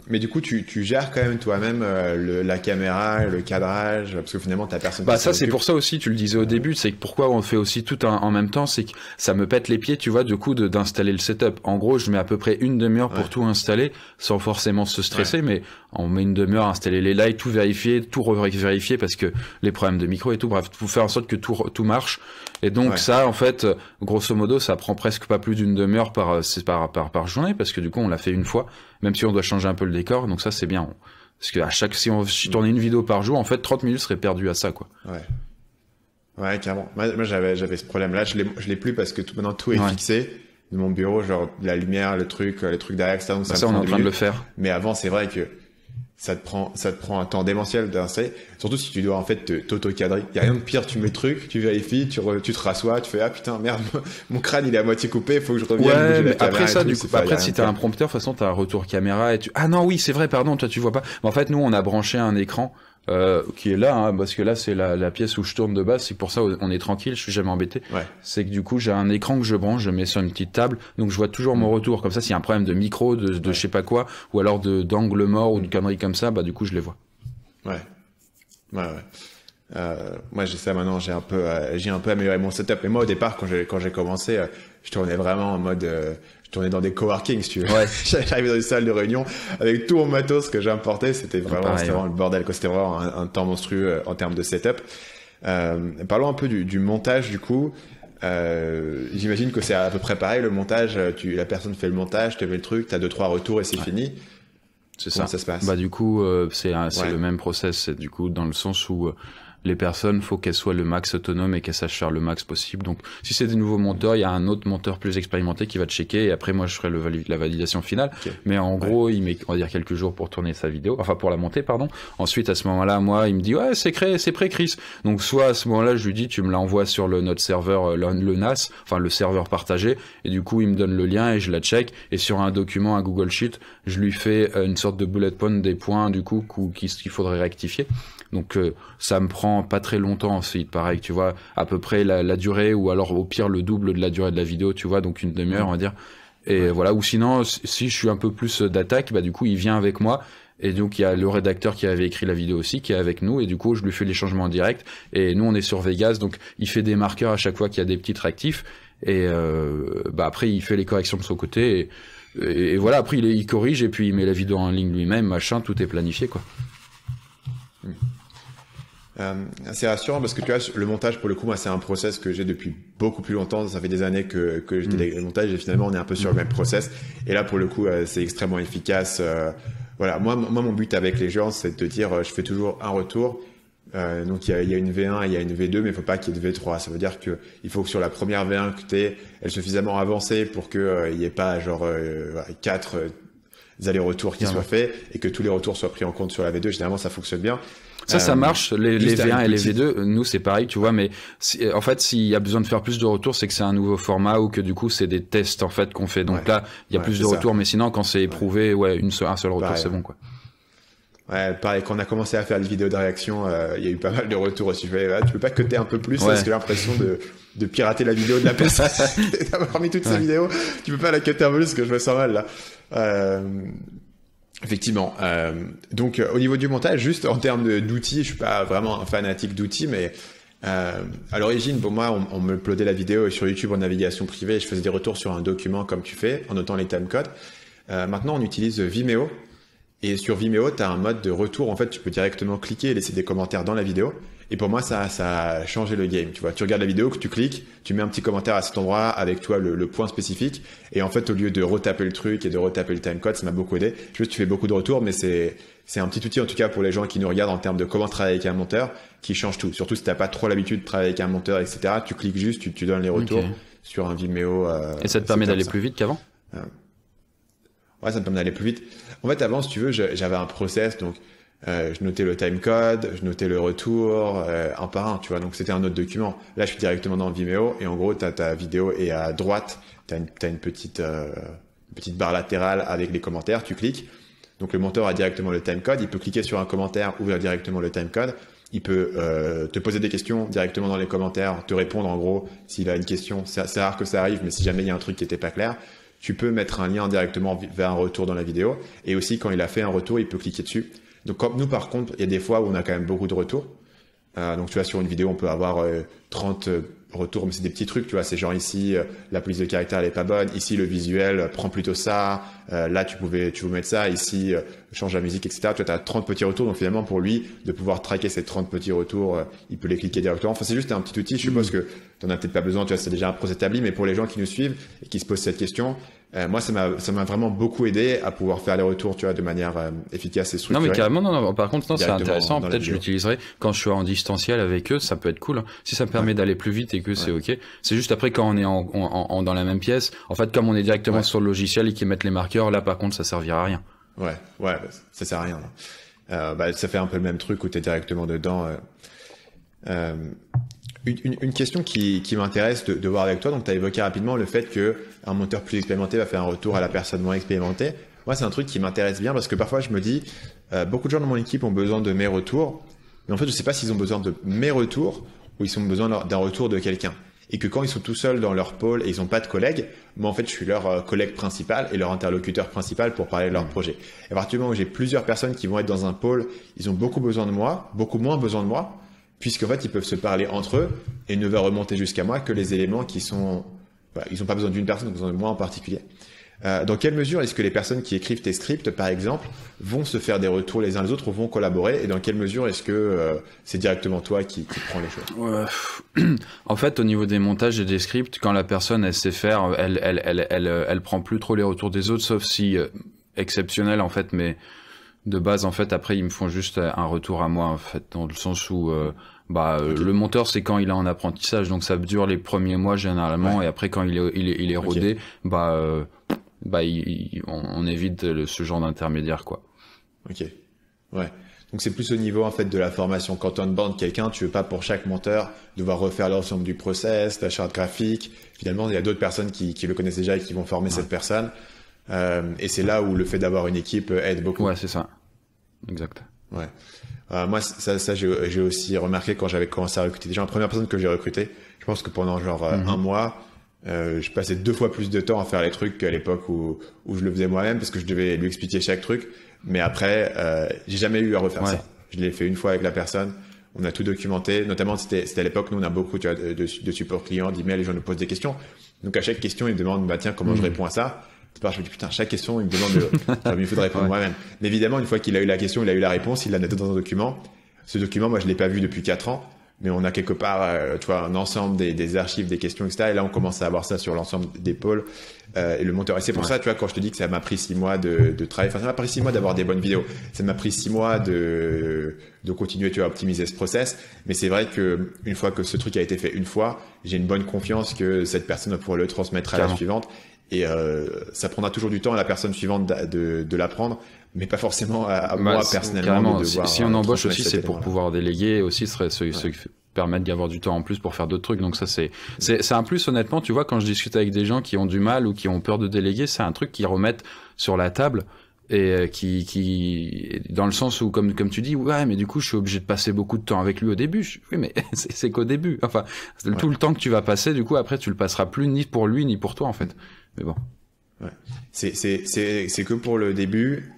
Speaker 1: Mais du coup, tu gères quand même toi-même la caméra, le cadrage, parce que finalement, t'as personne.
Speaker 2: Bah ça, c'est pour ça aussi, tu le disais au début, c'est que pourquoi on fait aussi tout en même temps, c'est que ça me pète les pieds, tu vois, du coup, d'installer le setup. En gros, je mets à peu près 1 demi-heure pour tout installer, sans forcément se stresser, mais on met 1 demi-heure à installer les lights, tout vérifier, tout vérifier, parce que les problèmes de micro et tout, bref, pour faire en sorte que tout marche. Et donc ça, en fait, grosso modo, ça prend presque pas plus d'1 demi-heure par journée, parce que du coup, on l'a fait une fois, même si on doit changer un peu le décor, donc ça, c'est bien. Parce que si on tournait une vidéo par jour, en fait, 30 minutes seraient perdues à ça, quoi.
Speaker 1: Ouais, carrément. Moi j'avais ce problème-là, je l'ai plus parce que maintenant tout est fixé. De mon bureau, genre la lumière, les trucs derrière, etc. Donc
Speaker 2: ça on est en train de le faire.
Speaker 1: Mais avant, c'est vrai que ça te prend un temps démentiel d'installer. Surtout si tu dois en fait t'auto-cadrer. Il y a rien de pire, tu mets le truc, tu vérifies, tu te rassois, tu fais ah putain merde, mon crâne il est à moitié coupé, il faut que je revienne.
Speaker 2: Ouais, mais après ça, du coup, après si t'as un prompteur, de toute façon t'as un retour caméra et ah non oui c'est vrai, pardon, toi tu vois pas. Mais en fait nous on a branché un écran qui est là, hein, parce que là c'est la pièce où je tourne de base, c'est pour ça on est tranquille, je suis jamais embêté. C'est que du coup j'ai un écran que je branche, je mets sur une petite table, donc je vois toujours mon retour, comme ça s'il y a un problème de micro, de je sais pas quoi, ou alors d'angle mort ou de conneries comme ça, bah du coup je les vois.
Speaker 1: Moi j'ai ça maintenant, j'ai un peu amélioré mon setup. Et moi au départ quand j'ai commencé, je tournais vraiment en mode je tournais dans des coworking, si tu veux. J'arrivais dans une salle de réunion avec tout mon matos que j'importais, c'était vraiment le bordel, quoi. C'était vraiment un temps monstrueux en termes de setup. Parlons un peu du montage du coup. J'imagine que c'est à peu près pareil, le montage, la personne fait le montage, tu fais le truc, tu as 2-3 retours et c'est fini.
Speaker 2: C'est
Speaker 1: Comment
Speaker 2: ça.
Speaker 1: ça se passe?
Speaker 2: Bah du coup, c'est le même process, c'est du coup dans le sens où les personnes, faut qu'elles soient le max autonomes et qu'elles sachent faire le max possible. Donc, si c'est des nouveaux monteurs, il y a un autre monteur plus expérimenté qui va checker et après, moi, je ferai la validation finale. Okay. Mais en gros, il met, on va dire, quelques jours pour tourner sa vidéo, enfin, pour la monter, pardon. Ensuite, à ce moment-là, moi, il me dit, ouais, c'est prêt, Chris. Donc, soit à ce moment-là, je lui dis, tu me l'envoies sur notre serveur, le NAS, enfin, le serveur partagé. Et du coup, il me donne le lien et je la check. Et sur un document, un Google Sheet, je lui fais une sorte de bullet point des points, du coup, qu'il faudrait rectifier. Donc ça me prend pas très longtemps ensuite, pareil, tu vois, à peu près la durée, ou alors au pire le double de la durée de la vidéo, tu vois, donc une demi-heure on va dire. Et voilà, ou sinon si je suis un peu plus d'attaque, bah du coup il vient avec moi, et donc il y a le rédacteur qui avait écrit la vidéo aussi qui est avec nous, et du coup je lui fais les changements en direct, et nous on est sur Vegas, donc il fait des marqueurs à chaque fois qu'il y a des petits réactifs, et bah après il fait les corrections de son côté, et voilà, après il corrige, et puis il met la vidéo en ligne lui-même, machin, tout est planifié quoi.
Speaker 1: C'est rassurant parce que tu vois, le montage pour le coup, moi c'est un process que j'ai depuis beaucoup plus longtemps. Ça fait des années que je délègue le montage et finalement on est un peu sur le même process. Et là pour le coup, c'est extrêmement efficace. Voilà, moi mon but avec les gens, c'est de te dire, je fais toujours un retour. Donc il y a une V1 et il y a une V2, mais il faut pas qu'il y ait de V3. Ça veut dire que il faut que sur la première V1 que elle est suffisamment avancée pour que il y ait pas genre 4 allers-retours qui soient faits et que tous les retours soient pris en compte sur la V2. Généralement ça fonctionne bien.
Speaker 2: Ça marche, les V1 et les V2, nous c'est pareil, tu vois, mais en fait, s'il y a besoin de faire plus de retours, c'est que c'est un nouveau format ou que du coup, c'est des tests en fait qu'on fait. Donc là, il y a plus de retours, mais sinon, quand c'est éprouvé, un seul retour, c'est bon, quoi.
Speaker 1: Ouais, pareil, quand on a commencé à faire les vidéos de réaction, il y a eu pas mal de retours aussi. Je fais, tu peux pas cutter un peu plus, parce que j'ai l'impression de pirater la vidéo de la personne et d'avoir mis toute sa vidéo. Tu peux pas la cutter un peu plus, parce que je me sens mal, là. Effectivement. Donc, au niveau du montage, juste en termes d'outils, je suis pas vraiment un fanatique d'outils, mais à l'origine, pour moi, on me uploadait la vidéo sur YouTube en navigation privée. Je faisais des retours sur un document comme tu fais, en notant les timecodes. Maintenant, on utilise Vimeo. Et sur Vimeo, tu as un mode de retour. En fait, tu peux directement cliquer et laisser des commentaires dans la vidéo. Et pour moi, ça a changé le game. Tu vois, tu regardes la vidéo, que tu cliques, tu mets un petit commentaire à cet endroit avec toi le point spécifique. Et en fait, au lieu de retaper le truc et de retaper le timecode, ça m'a beaucoup aidé. Juste, tu fais beaucoup de retours, mais c'est un petit outil en tout cas pour les gens qui nous regardent en termes de comment travailler avec un monteur, qui change tout. Surtout si t'as pas trop l'habitude de travailler avec un monteur, etc. Tu cliques juste, tu donnes les retours sur un Vimeo.
Speaker 2: Et ça te permet d'aller plus vite qu'avant?
Speaker 1: Ouais, ça me permet d'aller plus vite. En fait, avant, si tu veux, j'avais un process, donc je notais le timecode, je notais le retour, un par un, tu vois. Donc c'était un autre document. Là, je suis directement dans Vimeo et en gros, t'as ta vidéo et à droite, t'as une petite barre latérale avec les commentaires. Tu cliques. Donc le monteur a directement le timecode. Il peut cliquer sur un commentaire, ouvrir directement le timecode. Il peut te poser des questions directement dans les commentaires, te répondre en gros s'il a une question. C'est rare que ça arrive, mais si jamais il y a un truc qui était pas clair. Tu peux mettre un lien directement vers un retour dans la vidéo. Et aussi, quand il a fait un retour, il peut cliquer dessus. Donc, comme nous, par contre, il y a des fois où on a quand même beaucoup de retours. Donc, tu vois, sur une vidéo, on peut avoir 30 retours, mais c'est des petits trucs, tu vois. C'est genre ici, la police de caractère, elle est pas bonne. Ici, le visuel, prends plutôt ça. Là, tu veux mettre ça. Ici, change la musique, etc. Tu vois, as 30 petits retours. Donc, finalement, pour lui, de pouvoir traquer ces 30 petits retours, il peut les cliquer directement. Enfin, c'est juste un petit outil. Je suppose que tu n'en as peut-être pas besoin. Tu vois, c'est déjà un process établi. Mais pour les gens qui nous suivent et qui se posent cette question, moi, ça m'a vraiment beaucoup aidé à pouvoir faire les retours, tu vois, de manière efficace et structurée.
Speaker 2: Non, mais carrément, non. Par contre, non, c'est intéressant. Peut-être je l'utiliserai quand je suis en distanciel avec eux. Ça peut être cool. Hein. Si ça me permet d'aller plus vite et que c'est ok. C'est juste après quand on est dans la même pièce. En fait, comme on est directement sur le logiciel et qu'ils mettent les marqueurs, là, par contre, ça servira à rien.
Speaker 1: Ouais, ça sert à rien. Ça fait un peu le même truc où t'es directement dedans. Une question qui m'intéresse de voir avec toi, donc tu as évoqué rapidement le fait qu'un monteur plus expérimenté va faire un retour à la personne moins expérimentée. Moi, c'est un truc qui m'intéresse bien parce que parfois je me dis, beaucoup de gens dans mon équipe ont besoin de mes retours, mais en fait je sais pas s'ils ont besoin de mes retours ou ils ont besoin d'un retour de quelqu'un. Et que quand ils sont tout seuls dans leur pôle et ils n'ont pas de collègues, moi en fait je suis leur collègue principal et leur interlocuteur principal pour parler de leur projet. Et à partir du moment où j'ai plusieurs personnes qui vont être dans un pôle, ils ont beaucoup besoin de moi, beaucoup moins besoin de moi, puisqu'en fait, ils peuvent se parler entre eux et ne va remonter jusqu'à moi que les éléments qui sont... ils n'ont pas besoin d'une personne, ils ont besoin de moi en particulier. Dans quelle mesure est-ce que les personnes qui écrivent tes scripts, par exemple, vont se faire des retours les uns les autres ou vont collaborer? Et dans quelle mesure est-ce que c'est directement toi qui prends les choses?
Speaker 2: En fait, au niveau des montages et des scripts, quand la personne elle sait faire, elle prend plus trop les retours des autres, sauf si exceptionnel en fait, mais de base en fait après ils me font juste un retour à moi en fait, dans le sens où okay. Le monteur c'est quand il est en apprentissage, donc ça dure les premiers mois généralement, et après quand il est rodé, okay. On évite ce genre d'intermédiaire quoi.
Speaker 1: Ok, ouais. Donc c'est plus au niveau en fait de la formation. Quand tu onboardes quelqu'un, tu veux pas pour chaque monteur devoir refaire l'ensemble du process, la charte graphique. Finalement, il y a d'autres personnes qui le connaissent déjà et qui vont former cette personne. Et c'est là où le fait d'avoir une équipe aide beaucoup.
Speaker 2: Ouais, c'est ça. Exact.
Speaker 1: Ouais. Moi, ça j'ai aussi remarqué quand j'avais commencé à recruter des gens. La première personne que j'ai recrutée, je pense que pendant genre un mois, je passais 2 fois plus de temps à faire les trucs qu'à l'époque où je le faisais moi-même parce que je devais lui expliquer chaque truc. Mais après, j'ai jamais eu à refaire ça. Je l'ai fait une fois avec la personne. On a tout documenté. Notamment, c'était à l'époque, nous, on a beaucoup de support client, d'emails, les gens nous posent des questions. Donc, à chaque question, ils me demandent, bah, tiens, comment je réponds à ça? C'est pas, je me dis, putain, chaque question, il me demande il faudrait répondre moi-même. Mais évidemment, une fois qu'il a eu la question, il a eu la réponse, il l'a noté dans un document. Ce document, moi, je l'ai pas vu depuis 4 ans. Mais on a quelque part, tu vois, un ensemble des archives, des questions, etc. Et là, on commence à avoir ça sur l'ensemble des pôles. Et le monteur. Et c'est pour ça, tu vois, quand je te dis que ça m'a pris 6 mois de travail, enfin, ça m'a pris 6 mois d'avoir des bonnes vidéos. Ça m'a pris 6 mois de continuer, tu vois, à optimiser ce process. Mais c'est vrai que une fois que ce truc a été fait une fois, j'ai une bonne confiance que cette personne va pouvoir le transmettre à la suivante. Et ça prendra toujours du temps à la personne suivante de l'apprendre, mais pas forcément à moi personnellement. De devoir,
Speaker 2: si on embauche aussi, c'est pour pouvoir déléguer aussi, ce qui permettre d'y avoir du temps en plus pour faire d'autres trucs. Donc ça, c'est un plus, honnêtement, tu vois, quand je discute avec des gens qui ont du mal ou qui ont peur de déléguer, c'est un truc qu'ils remettent sur la table et qui dans le sens où, comme tu dis, ouais, mais du coup, je suis obligé de passer beaucoup de temps avec lui au début. Oui, mais c'est qu'au début. Enfin, tout le temps que tu vas passer, du coup, après, tu le passeras plus ni pour lui, ni pour toi, en fait. Mais bon.
Speaker 1: Ouais. C'est que pour le début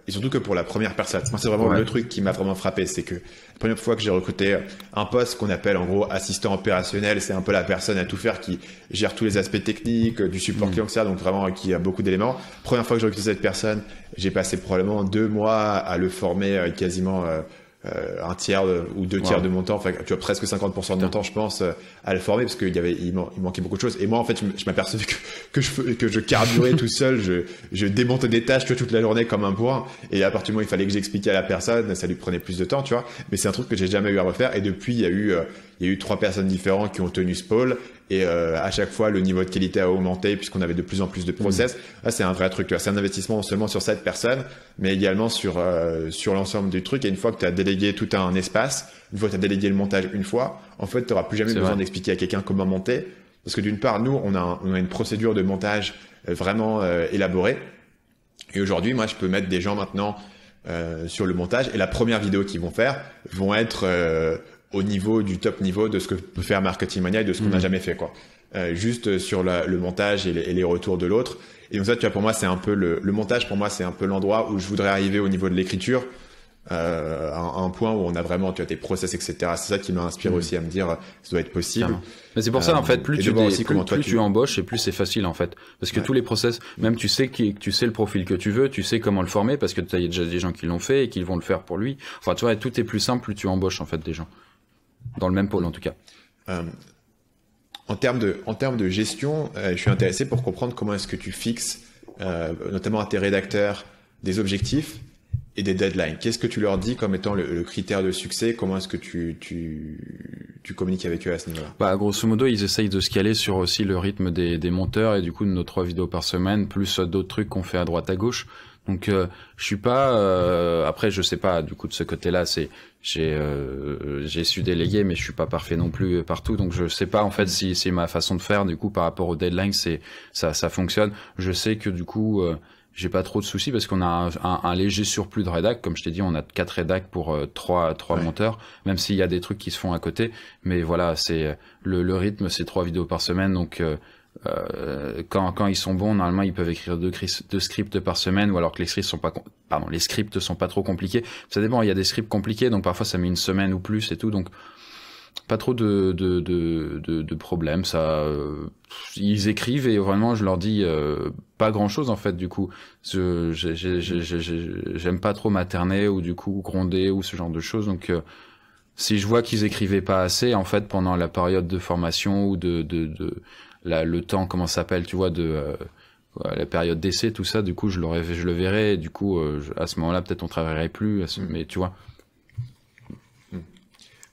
Speaker 1: et surtout que pour la première personne. Moi, c'est vraiment le truc qui m'a vraiment frappé, c'est que la première fois que j'ai recruté un poste qu'on appelle en gros assistant opérationnel, c'est un peu la personne à tout faire qui gère tous les aspects techniques, du support client, etc. Donc vraiment qui a beaucoup d'éléments. Première fois que j'ai recruté cette personne, j'ai passé probablement 2 mois à le former quasiment un tiers ou 2 tiers de mon temps, enfin tu vois presque 50% de mon temps je pense à le former parce il manquait beaucoup de choses. Et moi en fait je m'apercevais que je carburais tout seul, je démontais des tâches toute la journée comme un bourrin, et à partir du moment où il fallait que j'expliquais à la personne, ça lui prenait plus de temps, tu vois. Mais c'est un truc que j'ai jamais eu à refaire, et depuis il y a eu 3 personnes différentes qui ont tenu ce pôle, et à chaque fois le niveau de qualité a augmenté puisqu'on avait de plus en plus de process. Là c'est un vrai truc, tu vois. C'est un investissement non seulement sur cette personne mais également sur l'ensemble du truc. Et une fois que tu as délégué tout un espace, une fois que tu as délégué le montage une fois, en fait tu n'auras plus jamais besoin d'expliquer à quelqu'un comment monter, parce que d'une part nous on a une procédure de montage vraiment élaborée, et aujourd'hui moi je peux mettre des gens maintenant sur le montage, et la première vidéo qu'ils vont faire vont être au niveau du top niveau de ce que peut faire Marketing Mania et de ce qu'on n'a jamais fait, quoi. Juste sur le montage et les retours de l'autre. Et donc ça, tu vois, pour moi, c'est un peu le montage. Pour moi, c'est un peu l'endroit où je voudrais arriver au niveau de l'écriture, à un point où on a vraiment, tu vois, tes process, etc. C'est ça qui m'a inspiré aussi à me dire, ça doit être possible.
Speaker 2: Mais c'est pour ça, en fait, plus tu embauches et plus c'est facile, en fait. Parce que tous les process, même tu sais le profil que tu veux, tu sais comment le former parce que tu as déjà des gens qui l'ont fait et qui vont le faire pour lui. Enfin, tu vois, tout est plus simple, plus tu embauches, en fait, des gens. Dans le même pôle, en tout cas.
Speaker 1: En termes de gestion, je suis intéressé pour comprendre comment est-ce que tu fixes, notamment à tes rédacteurs, des objectifs et des deadlines. Qu'est-ce que tu leur dis comme étant le critère de succès? Comment est-ce que tu communiques avec eux à ce niveau-là?
Speaker 2: Grosso modo, ils essayent de se caler sur aussi le rythme des monteurs et du coup de nos 3 vidéos par semaine, plus d'autres trucs qu'on fait à droite à gauche. Donc je suis pas après je sais pas du coup de ce côté-là, j'ai su déléguer, mais je suis pas parfait non plus partout, donc je sais pas en fait si c'est ma façon de faire du coup par rapport aux deadlines, ça fonctionne. Je sais que du coup j'ai pas trop de soucis parce qu'on a un léger surplus de rédac, comme je t'ai dit, on a 4 rédacs pour 3 monteurs, même s'il y a des trucs qui se font à côté, mais voilà, c'est le rythme, c'est 3 vidéos par semaine, donc quand ils sont bons, normalement ils peuvent écrire 2 scripts par semaine, ou alors que les scripts sont pas trop compliqués. Ça dépend, il y a des scripts compliqués, donc parfois ça met une semaine ou plus et tout, donc pas trop de problèmes. Ça, ils écrivent et vraiment, je leur dis pas grand chose en fait. Du coup, j'aime pas trop materner ou du coup gronder ou ce genre de choses. Donc, si je vois qu'ils écrivaient pas assez, en fait, pendant la période de formation ou le temps, comment ça s'appelle, tu vois, la période d'essai, tout ça, du coup, je le verrai. Et du coup, à ce moment-là, peut-être on travaillerait plus. Mais tu vois.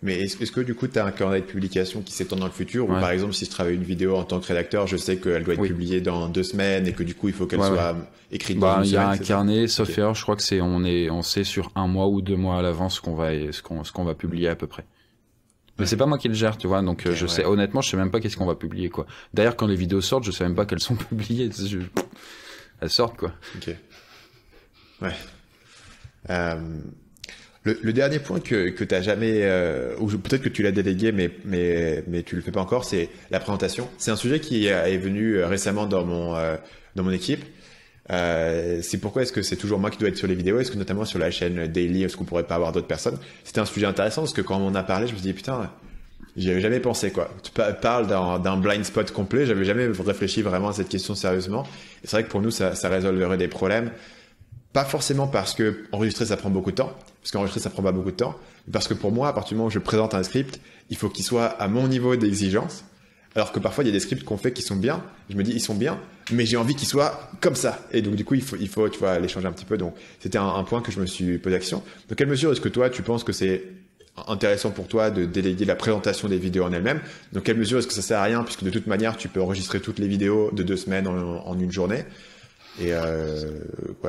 Speaker 1: Mais est-ce que du coup, tu as un calendrier de publication qui s'étend dans le futur? Ou par exemple, si je travaille une vidéo en tant que rédacteur, je sais qu'elle doit être publiée dans 2 semaines et que du coup, il faut qu'elle soit écrite dans une semaine.
Speaker 2: Il y a un carnet, sauf erreur, je crois que on sait sur 1 mois ou 2 mois à l'avance ce qu'on va publier à peu près. Mais c'est pas moi qui le gère, tu vois, donc je sais, honnêtement, je sais même pas qu'est-ce qu'on va publier, quoi. D'ailleurs, quand les vidéos sortent, je sais même pas qu'elles sont publiées. Elles sortent, quoi.
Speaker 1: Ok. Ouais. Le dernier point que tu n'as jamais, ou peut-être que tu l'as délégué, mais tu le fais pas encore, c'est la présentation. C'est un sujet qui est venu récemment dans mon équipe. C'est pourquoi est-ce que c'est toujours moi qui dois être sur les vidéos? Est-ce que notamment sur la chaîne Daily, est-ce qu'on pourrait pas avoir d'autres personnes? C'était un sujet intéressant parce que quand on en a parlé, je me suis dit putain, j'y avais jamais pensé quoi. Tu parles d'un blind spot complet, j'avais jamais réfléchi vraiment à cette question sérieusement. Et c'est vrai que pour nous, ça résolverait des problèmes. Pas forcément parce que enregistrer ça prend beaucoup de temps, parce qu'enregistrer ça prend pas beaucoup de temps, mais parce que pour moi, à partir du moment où je présente un script, il faut qu'il soit à mon niveau d'exigence. Alors que parfois il y a des scripts qu'on fait qui sont bien, je me dis ils sont bien, mais j'ai envie qu'ils soient comme ça. Et donc du coup il faut tu vois les changer un petit peu. Donc c'était un point que je me suis posé la question. Dans quelle mesure est-ce que toi tu penses que c'est intéressant pour toi de déléguer la présentation des vidéos en elles-mêmes? Dans quelle mesure est-ce que ça sert à rien puisque de toute manière tu peux enregistrer toutes les vidéos de 2 semaines en une journée? Et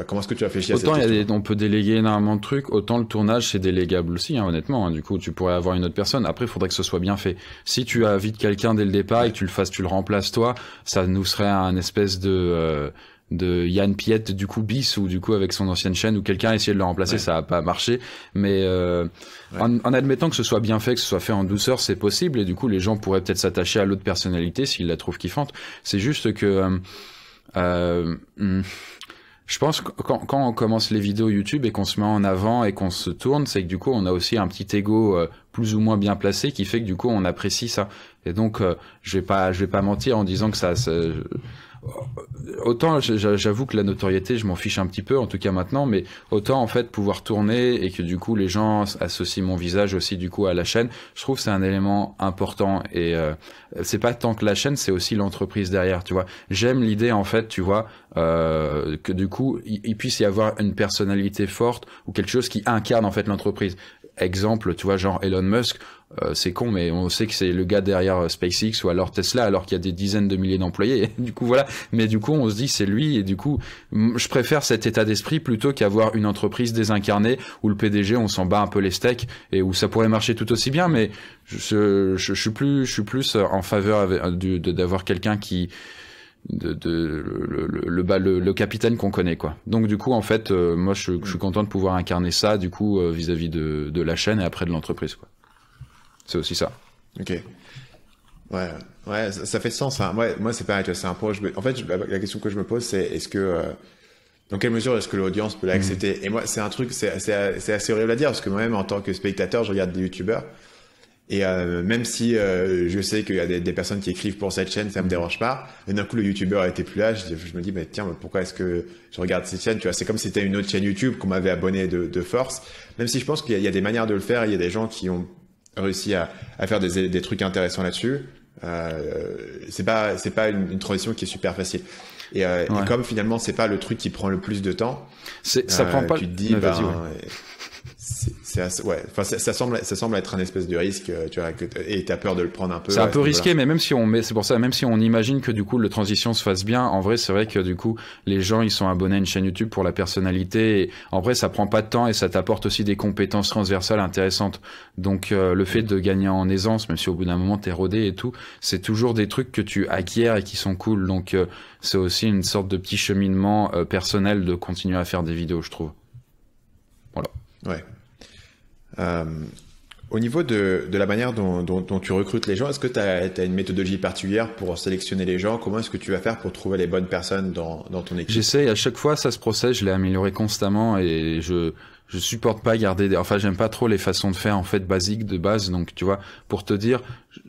Speaker 1: comment est-ce que tu réfléchis à cette question?
Speaker 2: On peut déléguer énormément de trucs, autant le tournage c'est délégable aussi, hein, honnêtement. Hein. Du coup, tu pourrais avoir une autre personne. Après, il faudrait que ce soit bien fait. Si tu invites quelqu'un dès le départ et que tu le remplaces toi, ça nous serait un espèce de Yann Piette du coup bis ou du coup avec son ancienne chaîne où quelqu'un a essayé de le remplacer, ça a pas marché. Mais en admettant que ce soit bien fait, que ce soit fait en douceur, c'est possible et du coup les gens pourraient peut-être s'attacher à l'autre personnalité s'ils la trouvent kiffante. C'est juste que je pense que quand on commence les vidéos YouTube et qu'on se met en avant et qu'on se tourne, c'est que du coup on a aussi un petit ego plus ou moins bien placé qui fait que du coup on apprécie ça. Et donc je vais pas mentir en disant que ça autant j'avoue que la notoriété je m'en fiche un petit peu en tout cas maintenant, mais autant en fait pouvoir tourner et que du coup les gens associent mon visage aussi du coup à la chaîne, je trouve que c'est un élément important et c'est pas tant que la chaîne, c'est aussi l'entreprise derrière, tu vois. J'aime l'idée en fait, tu vois, que du coup il puisse y avoir une personnalité forte ou quelque chose qui incarne en fait l'entreprise. Exemple, tu vois, genre Elon Musk, c'est con, mais on sait que c'est le gars derrière SpaceX ou alors Tesla, alors qu'il y a des dizaines de milliers d'employés. Et du coup, voilà. Mais du coup, on se dit c'est lui, et du coup, je préfère cet état d'esprit plutôt qu'avoir une entreprise désincarnée où le PDG, on s'en bat un peu les steaks et où ça pourrait marcher tout aussi bien. Mais je suis plus en faveur d'avoir quelqu'un qui le capitaine qu'on connaît quoi. Donc du coup en fait moi je suis content de pouvoir incarner ça du coup vis-à-vis de la chaîne et après de l'entreprise quoi. C'est aussi ça.
Speaker 1: Ok. Ouais, ça fait sens. Hein. Moi c'est pareil, c'est un point. En fait, la question que je me pose, c'est est-ce que dans quelle mesure est-ce que l'audience peut l'accepter? Et moi, c'est un truc, c'est assez horrible à dire parce que moi-même en tant que spectateur, je regarde des youtubeurs. Et même si je sais qu'il y a des personnes qui écrivent pour cette chaîne, ça me dérange pas. Et d'un coup, le youtubeur était plus là. Je me dis, mais tiens, pourquoi est-ce que je regarde cette chaîne? Tu vois, c'est comme si c'était une autre chaîne YouTube qu'on m'avait abonné de force. Même si je pense qu'il y a des manières de le faire. Il y a des gens qui ont réussi à faire des trucs intéressants là-dessus. C'est pas une transition qui est super facile. Et comme finalement, c'est pas le truc qui prend le plus de temps.
Speaker 2: Ça prend pas.
Speaker 1: Tu te dis, ça semble être un espèce de risque, tu vois, et t'as peur de le prendre un peu.
Speaker 2: C'est un peu risqué, mais c'est pour ça, même si on imagine que du coup le transition se fasse bien, en vrai, c'est vrai que du coup, les gens, ils sont abonnés à une chaîne YouTube pour la personnalité, et en vrai, ça prend pas de temps et ça t'apporte aussi des compétences transversales intéressantes. Donc, le fait de gagner en aisance, même si au bout d'un moment t'es rodé et tout, c'est toujours des trucs que tu acquiers et qui sont cool. Donc, c'est aussi une sorte de petit cheminement personnel de continuer à faire des vidéos, je trouve. Voilà.
Speaker 1: Ouais. Au niveau de la manière dont tu recrutes les gens, est-ce que tu as une méthodologie particulière pour sélectionner les gens? Comment est-ce que tu vas faire pour trouver les bonnes personnes dans ton équipe?
Speaker 2: J'essaye à chaque fois, ça se procède, je l'ai amélioré constamment et je supporte pas garder enfin j'aime pas trop les façons de faire en fait basiques de base. Donc tu vois, pour te dire,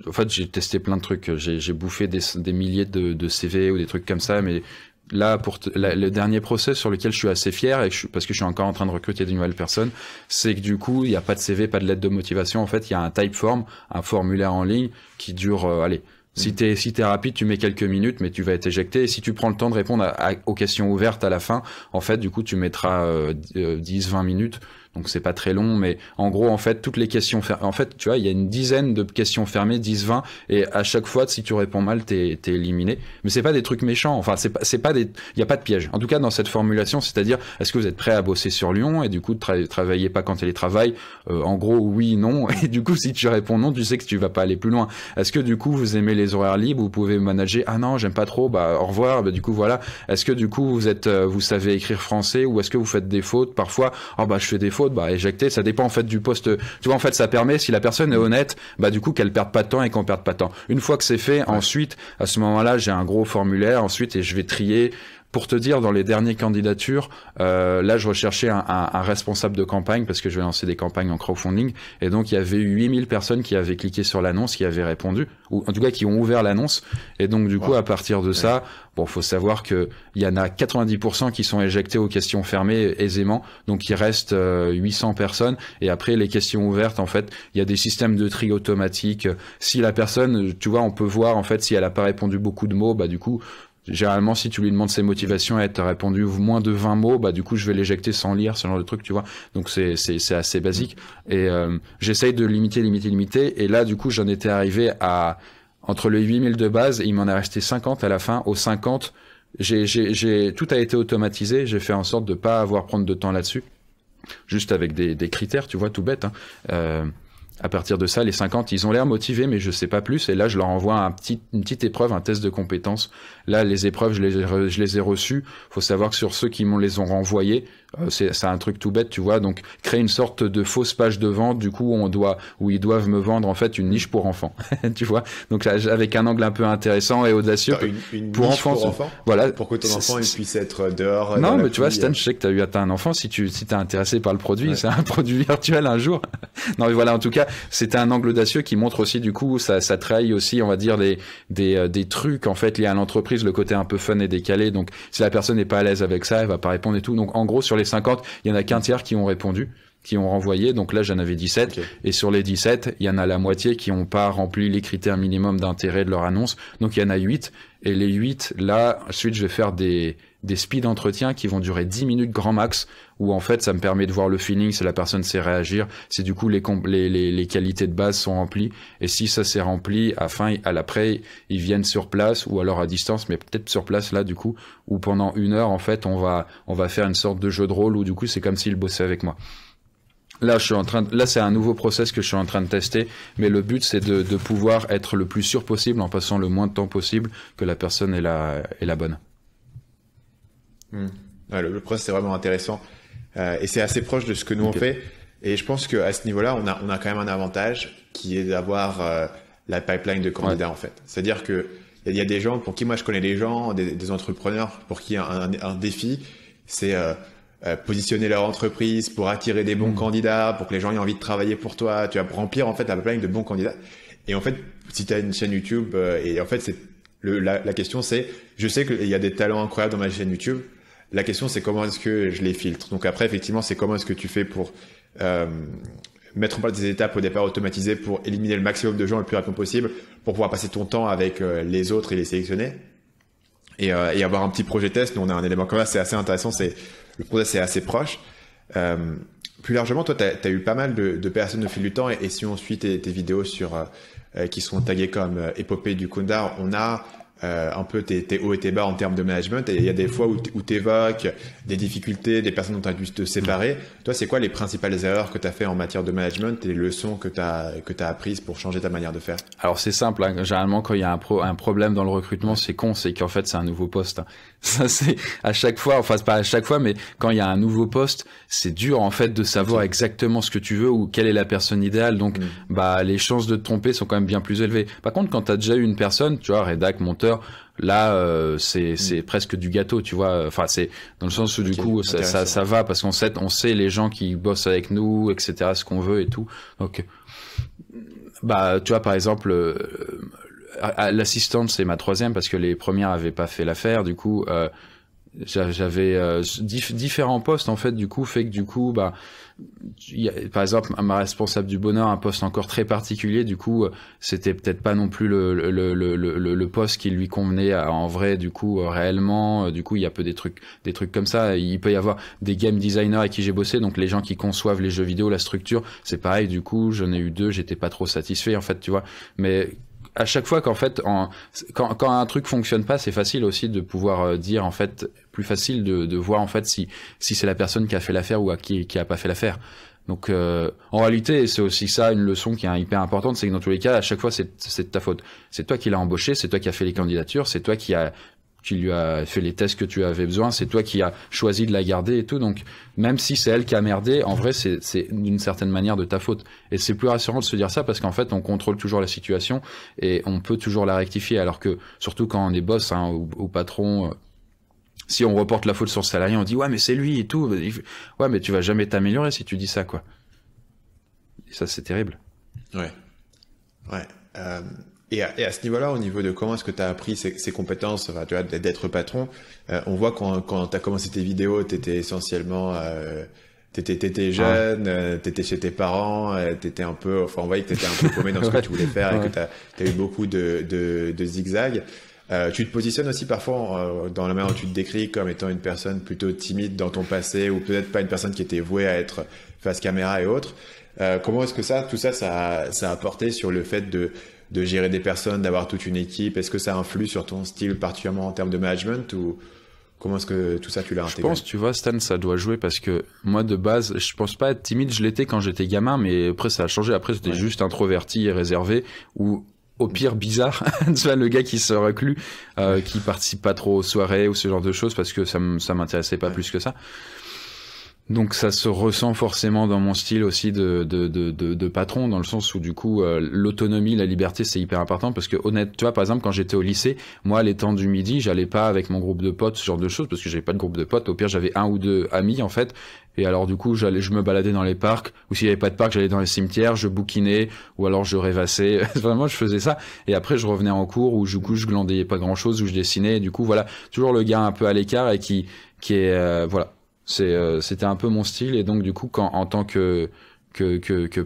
Speaker 2: en fait j'ai testé plein de trucs, j'ai bouffé des milliers de CV ou des trucs comme ça, mais là, le dernier process sur lequel je suis assez fier, parce que je suis encore en train de recruter de nouvelles personnes, c'est que du coup, il n'y a pas de CV, pas de lettre de motivation. En fait, il y a un Typeform, un formulaire en ligne qui dure, si t'es rapide, tu mets quelques minutes, mais tu vas être éjecté. Et si tu prends le temps de répondre aux questions ouvertes à la fin, en fait, du coup, tu mettras 10-20 minutes. Donc c'est pas très long, mais en gros, en fait, toutes les questions en fait, tu vois, il y a une dizaine de questions fermées, 10-20, et à chaque fois, si tu réponds mal, t'es éliminé. Mais c'est pas des trucs méchants. Enfin, c'est pas il y a pas de piège. En tout cas, dans cette formulation, c'est-à-dire, est-ce que vous êtes prêt à bosser sur Lyon et du coup, travaillez pas quand télétravail? En gros, oui, non. Et du coup, si tu réponds non, tu sais que tu vas pas aller plus loin. Est-ce que du coup, vous aimez les horaires libres? Vous pouvez manager. Ah non, j'aime pas trop. Bah, au revoir. Bah, du coup, voilà. Est-ce que du coup, vous savez écrire français ou est-ce que vous faites des fautes parfois? Ah bah, je fais des fautes. Bah, éjecté. Ça dépend en fait du poste. Tu vois, en fait, ça permet, si la personne est honnête, bah du coup qu'elle perde pas de temps et qu'on perde pas de temps. Une fois que c'est fait, ensuite, à ce moment-là, j'ai un gros formulaire ensuite et je vais trier. Pour te dire, dans les dernières candidatures, là, je recherchais un responsable de campagne parce que je vais lancer des campagnes en crowdfunding. Et donc, il y avait 8000 personnes qui avaient cliqué sur l'annonce, qui avaient répondu, ou en tout cas qui ont ouvert l'annonce. Et donc, du coup, à partir de ça, bon, faut savoir que il y en a 90% qui sont éjectés aux questions fermées aisément. Donc, il reste 800 personnes. Et après, les questions ouvertes, en fait, il y a des systèmes de tri automatique. Si la personne, tu vois, on peut voir, en fait, si elle a pas répondu beaucoup de mots, bah, du coup, généralement, si tu lui demandes ses motivations et elle t'a répondu moins de 20 mots, bah du coup, je vais l'éjecter sans lire, ce genre de truc, tu vois. Donc c'est assez basique. Et j'essaye de limiter. Et là, du coup, j'en étais arrivé à entre les 8000 de base, et il m'en est resté 50 à la fin. Aux 50, tout a été automatisé. J'ai fait en sorte de pas avoir prendre de temps là-dessus, juste avec des critères, tu vois, tout bête. Hein. À partir de ça, les 50, ils ont l'air motivés, mais je sais pas plus. Et là, je leur envoie une petite épreuve, un test de compétences. Là, les épreuves, je les ai reçues. Faut savoir que sur ceux qui les ont renvoyés, c'est un truc tout bête, tu vois. Donc, créer une sorte de fausse page de vente, du coup, où ils doivent me vendre, en fait, une niche pour enfants. Tu vois. Donc, là, avec un angle un peu intéressant et audacieux.
Speaker 1: Une
Speaker 2: pour
Speaker 1: niche
Speaker 2: enfants.
Speaker 1: Pour enfants?
Speaker 2: Voilà.
Speaker 1: Pour que ton enfant, il puisse être dehors.
Speaker 2: Non, mais tu vois, Stan, je sais que t'as un enfant. Si t'es intéressé par le produit, c'est un produit virtuel un jour. Non, mais voilà, en tout cas, c'était un angle audacieux qui montre aussi, du coup, ça trahit aussi, on va dire, des trucs, en fait, liés à l'entreprise, le côté un peu fun et décalé. Donc, si la personne n'est pas à l'aise avec ça, elle va pas répondre et tout. Donc, en gros, sur les 50, il y en a qu'un tiers qui ont répondu, qui ont renvoyé. Donc là, j'en avais 17. Okay. Et sur les 17, il y en a la moitié qui n'ont pas rempli les critères minimums d'intérêt de leur annonce. Donc, il y en a 8. Et les 8, là, ensuite, je vais faire des speed entretiens qui vont durer 10 minutes grand max, où en fait, ça me permet de voir le feeling, si la personne sait réagir, si du coup les qualités de base sont remplies. Et si ça s'est rempli, à l'après, ils viennent sur place ou alors à distance, mais peut-être sur place là, du coup, où pendant 1 heure, en fait, on va faire une sorte de jeu de rôle où du coup, c'est comme s'ils bossaient avec moi. Là, c'est un nouveau process que je suis en train de tester, mais le but, c'est de pouvoir être le plus sûr possible en passant le moins de temps possible que la personne est la bonne.
Speaker 1: Ouais, le process, c'est vraiment intéressant. Et c'est assez proche de ce que nous on fait. Et je pense qu'à ce niveau-là, on a quand même un avantage qui est d'avoir la pipeline de candidats, en fait. C'est-à-dire que il y a des gens pour qui, moi, je connais des gens, des entrepreneurs, pour qui un défi, c'est positionner leur entreprise pour attirer des bons candidats, pour que les gens aient envie de travailler pour toi. Tu vas remplir, en fait, la pipeline de bons candidats. Et en fait, si tu as une chaîne YouTube, et en fait, la question, c'est, je sais qu'il y a des talents incroyables dans ma chaîne YouTube. La question, c'est comment est-ce que je les filtre. Donc après, effectivement, c'est comment est-ce que tu fais pour mettre en place des étapes au départ automatisées pour éliminer le maximum de gens le plus rapidement possible, pour pouvoir passer ton temps avec les autres et les sélectionner. Et avoir un petit projet test. Nous, on a un élément commun, c'est assez intéressant. Le process est assez proche. Plus largement, toi, tu as eu pas mal de personnes au fil du temps. Et si on suit tes vidéos qui sont taguées comme épopée du Kundar, on a un peu tes hauts et tes bas en termes de management, et il y a des fois où tu évoques des difficultés, des personnes dont tu as dû te séparer. Toi, c'est quoi les principales erreurs que tu as fait en matière de management et les leçons que tu as apprises pour changer ta manière de faire?
Speaker 2: Alors c'est simple, hein. Généralement quand il y a un problème dans le recrutement, c'est con, c'est qu'en fait c'est un nouveau poste, hein. Ça c'est à chaque fois, enfin c'est pas à chaque fois, mais quand il y a un nouveau poste, c'est dur en fait de savoir exactement ce que tu veux ou quelle est la personne idéale. Donc bah les chances de te tromper sont quand même bien plus élevées. Par contre, quand tu as déjà eu une personne, tu vois, rédac, monteur, là c'est presque du gâteau, tu vois. Enfin c'est dans le sens où du coup ça va parce qu'on sait les gens qui bossent avec nous, etc., ce qu'on veut et tout. Donc bah tu vois par exemple l'assistante c'est ma troisième parce que les premières avaient pas fait l'affaire. Du coup j'avais différents postes en fait. Du coup fait que du coup bah par exemple ma responsable du bonheur, un poste encore très particulier. Du coup c'était peut-être pas non plus le poste qui lui convenait en vrai. Du coup réellement du coup il y a peu des trucs comme ça. Il peut y avoir des game designers avec qui j'ai bossé, donc les gens qui conçoivent les jeux vidéo, la structure, c'est pareil. Du coup j'en ai eu 2, j'étais pas trop satisfait en fait, tu vois. Mais à chaque fois qu'en fait quand un truc fonctionne pas, c'est facile aussi de pouvoir dire en fait, plus facile de voir en fait si c'est la personne qui a fait l'affaire ou qui a pas fait l'affaire. Donc en réalité, c'est aussi ça une leçon qui est hyper importante, c'est que dans tous les cas, à chaque fois c'est de ta faute. C'est toi qui l'as embauché, c'est toi qui as fait les candidatures, c'est toi qui lui a fait les tests que tu avais besoin, c'est toi qui as choisi de la garder et tout. Donc même si c'est elle qui a merdé, en vrai c'est d'une certaine manière de ta faute. Et c'est plus rassurant de se dire ça parce qu'en fait on contrôle toujours la situation et on peut toujours la rectifier. Alors que surtout quand on est boss hein, ou patron, si on reporte la faute sur le salarié, on dit ouais mais c'est lui et tout. Ouais mais tu vas jamais t'améliorer si tu dis ça quoi. Et ça c'est terrible.
Speaker 1: Ouais. Et à ce niveau-là, au niveau de comment est-ce que tu as appris ces compétences, enfin, tu vois, d'être patron, on voit quand tu as commencé tes vidéos, tu étais essentiellement, t'étais jeune, t'étais chez tes parents, t'étais un peu, enfin, on voyait que t'étais un peu paumé dans ce que tu voulais faire et que t'as eu beaucoup de zigzags. Tu te positionnes aussi parfois dans la manière dont tu te décris comme étant une personne plutôt timide dans ton passé ou peut-être pas une personne qui était vouée à être face caméra et autres. Comment est-ce que tout ça a apporté sur le fait de gérer des personnes, d'avoir toute une équipe? Est-ce que ça influe sur ton style particulièrement en termes de management ou comment est-ce que tout ça tu l'as intégré?
Speaker 2: Je pense, tu vois, Stan, ça doit jouer parce que moi de base, je pense pas être timide, je l'étais quand j'étais gamin, mais après ça a changé. Après j'étais juste introverti et réservé ou au pire bizarre, tu vois, le gars qui se reclus, qui participe pas trop aux soirées ou ce genre de choses parce que ça m'intéressait pas plus que ça. Donc ça se ressent forcément dans mon style aussi de patron, dans le sens où du coup l'autonomie, la liberté c'est hyper important parce que honnête, tu vois par exemple quand j'étais au lycée, moi les temps du midi j'allais pas avec mon groupe de potes, ce genre de choses parce que j'avais pas de groupe de potes, au pire j'avais 1 ou 2 amis en fait, et alors du coup je me baladais dans les parcs, ou s'il y avait pas de parc j'allais dans les cimetières, je bouquinais ou alors je rêvassais, vraiment je faisais ça, et après je revenais en cours où du coup je glandais pas grand chose, où je dessinais, et du coup voilà, toujours le gars un peu à l'écart et qui est voilà. C'était un peu mon style, et donc du coup quand en tant que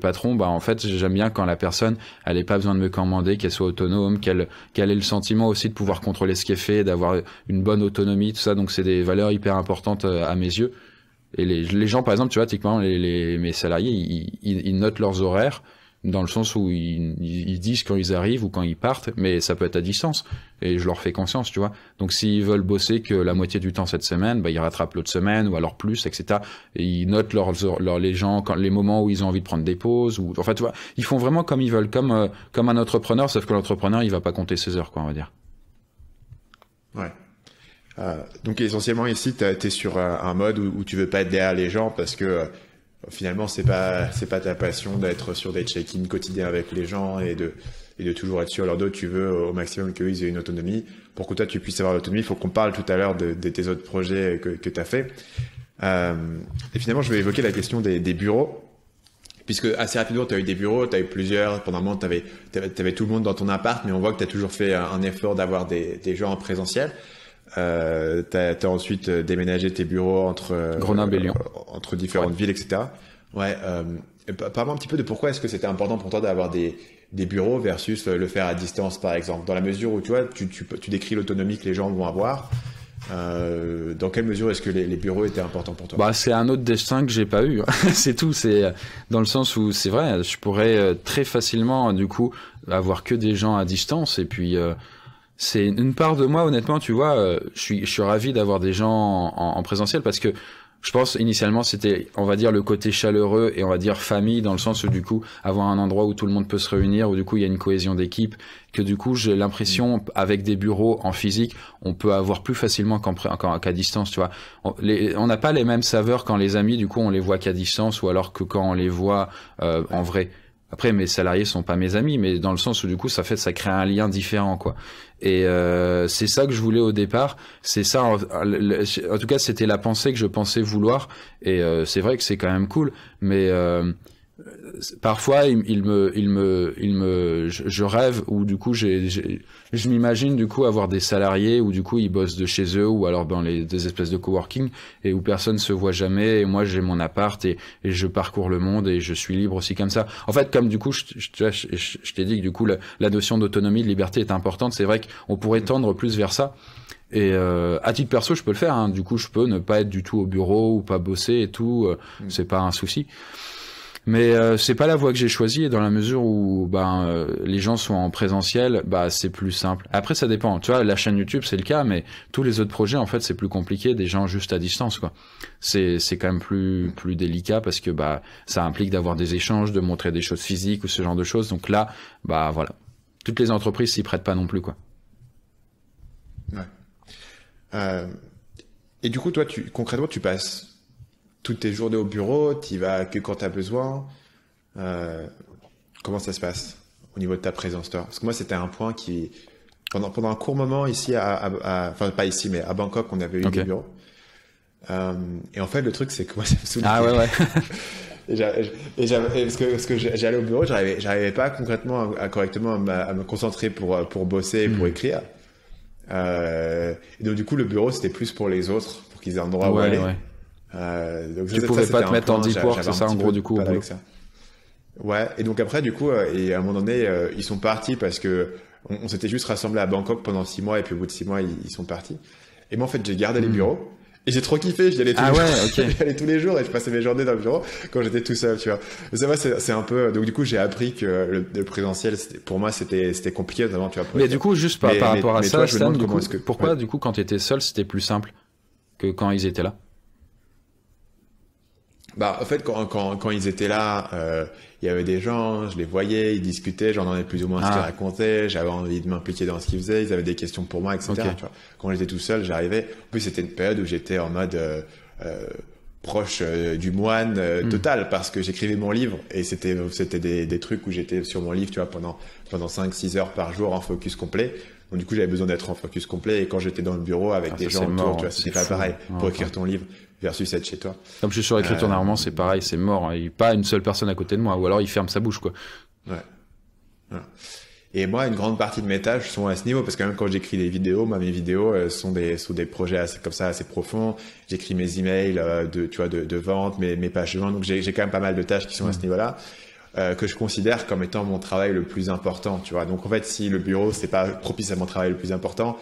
Speaker 2: patron, bah en fait j'aime bien quand la personne elle ait pas besoin de me commander, qu'elle soit autonome, qu'elle ait le sentiment aussi de pouvoir contrôler ce qu'elle fait, d'avoir une bonne autonomie, tout ça. Donc c'est des valeurs hyper importantes à mes yeux. Et les gens par exemple, tu vois, typiquement mes salariés ils notent leurs horaires dans le sens où ils disent quand ils arrivent ou quand ils partent, mais ça peut être à distance et je leur fais confiance, tu vois. Donc s'ils veulent bosser que la moitié du temps cette semaine, bah ils rattrapent l'autre semaine ou alors plus, etc. Et ils notent les gens les moments où ils ont envie de prendre des pauses, ou enfin tu vois, ils font vraiment comme ils veulent, comme un entrepreneur, sauf que l'entrepreneur il va pas compter ses heures quoi, on va dire.
Speaker 1: Ouais. Donc essentiellement ici t'es sur un mode où tu veux pas être derrière les gens parce que finalement c'est pas ta passion d'être sur des check-in quotidiens avec les gens et de toujours être sur leur dos. Tu veux au maximum qu'ils aient une autonomie. Pour que toi tu puisses avoir l'autonomie, il faut qu'on parle tout à l'heure de tes autres projets que tu as fait. Et finalement je vais évoquer la question des bureaux, puisque assez rapidement tu as eu des bureaux, tu as eu plusieurs, pendant un moment tu avais tout le monde dans ton appart, mais on voit que tu as toujours fait un effort d'avoir des gens en présentiel. T'as ensuite déménagé tes bureaux entre
Speaker 2: Grenoble et Lyon,
Speaker 1: entre différentes villes, etc. Ouais. Parle-moi un petit peu de pourquoi est-ce que c'était important pour toi d'avoir des bureaux versus le faire à distance, par exemple, dans la mesure où tu vois, tu décris l'autonomie que les gens vont avoir. Dans quelle mesure est-ce que les bureaux étaient importants pour toi?
Speaker 2: Bah, c'est un autre destin que j'ai pas eu. C'est tout. C'est dans le sens où c'est vrai, je pourrais très facilement, du coup, avoir que des gens à distance et puis. C'est une part de moi, honnêtement, tu vois, je suis ravi d'avoir des gens en présentiel parce que je pense initialement c'était, on va dire, le côté chaleureux et on va dire famille, dans le sens où du coup avoir un endroit où tout le monde peut se réunir, où du coup il y a une cohésion d'équipe, que du coup j'ai l'impression avec des bureaux en physique on peut avoir plus facilement qu'à distance, tu vois. On n'a pas les mêmes saveurs quand les amis, du coup on les voit qu'à distance ou alors que quand on les voit en vrai. Après, mes salariés sont pas mes amis, mais dans le sens où du coup, ça crée un lien différent, quoi. Et c'est ça que je voulais au départ. C'est ça, en tout cas, c'était la pensée que je pensais vouloir. Et c'est vrai que c'est quand même cool, mais parfois, je rêve ou du coup, je m'imagine du coup avoir des salariés où du coup ils bossent de chez eux ou alors dans des espèces de coworking et où personne se voit jamais et moi j'ai mon appart et je parcours le monde et je suis libre aussi comme ça. En fait, comme du coup, je t'ai dit que du coup la notion d'autonomie, de liberté est importante. C'est vrai qu'on pourrait tendre plus vers ça. Et à titre perso, je peux le faire. Hein. Du coup, je peux ne pas être du tout au bureau ou pas bosser et tout. C'est pas un souci. Mais c'est pas la voie que j'ai choisie et dans la mesure où les gens sont en présentiel, c'est plus simple. Après ça dépend. Tu vois, la chaîne YouTube c'est le cas, mais tous les autres projets en fait c'est plus compliqué, des gens juste à distance quoi. C'est quand même plus délicat parce que ça implique d'avoir des échanges, de montrer des choses physiques ou ce genre de choses. Donc là, voilà. Toutes les entreprises s'y prêtent pas non plus quoi.
Speaker 1: Ouais. Et du coup toi concrètement tu passes toutes tes journées au bureau, tu y vas que quand tu as besoin. Comment ça se passe au niveau de ta présence, toi? Parce que moi, c'était un point qui, pendant un court moment ici, enfin pas ici, mais à Bangkok, on avait eu des bureaux. Et en fait, le truc, c'est que moi, ça me saoule.
Speaker 2: Ah ouais.
Speaker 1: Parce que j'allais au bureau, j'arrivais pas concrètement correctement à me concentrer pour bosser et pour écrire. Et donc, du coup, le bureau, c'était plus pour les autres, pour qu'ils aient un endroit où aller.
Speaker 2: Ouais.
Speaker 1: Donc
Speaker 2: tu pouvais pas te mettre en deep work, c'est ça en gros du coup.
Speaker 1: Avec ça. Ouais, et donc après du coup, et à un moment donné, ils sont partis parce que on s'était juste rassemblés à Bangkok pendant 6 mois et puis au bout de 6 mois, ils sont partis. Et moi en fait, j'ai gardé les bureaux et j'ai trop kiffé, j'y allais tous les jours.
Speaker 2: Okay.
Speaker 1: J'y allais tous les jours et je passais mes journées dans le bureau quand j'étais tout seul, tu vois. C'est un peu, donc du coup, j'ai appris que le présentiel, pour moi, c'était compliqué notamment, tu vois.
Speaker 2: Mais du coup, juste par rapport à ça,
Speaker 1: toi,
Speaker 2: Stan, du coup, pourquoi du coup quand tu étais seul, c'était plus simple que quand ils étaient là?
Speaker 1: En fait, quand ils étaient là, il y avait des gens, je les voyais, ils discutaient, j'en ai plus ou moins ce qu'ils racontaient, j'avais envie de m'impliquer dans ce qu'ils faisaient, ils avaient des questions pour moi, etc.
Speaker 2: Okay.
Speaker 1: Tu vois. Quand j'étais tout seul, j'arrivais. En plus, c'était une période où j'étais en mode proche du moine total, parce que j'écrivais mon livre et c'était des trucs où j'étais sur mon livre, tu vois, pendant 5-6 heures par jour en focus complet. Donc du coup, j'avais besoin d'être en focus complet et quand j'étais dans le bureau avec des gens autour, tu vois, c'était pas pareil pour écrire ton livre versus être chez toi.
Speaker 2: Comme je suis sur l'écriture d'un roman, c'est pareil, c'est mort. Il n'y a pas une seule personne à côté de moi, ou alors il ferme sa bouche, quoi.
Speaker 1: Ouais. Et moi, une grande partie de mes tâches sont à ce niveau, parce que même quand j'écris des vidéos, mes vidéos sont des projets assez profonds. J'écris mes emails de vente, mes pages de vente. Donc j'ai quand même pas mal de tâches qui sont à ce niveau-là. Que je considère comme étant mon travail le plus important, tu vois. Donc en fait, si le bureau c'est pas propice à mon travail le plus important,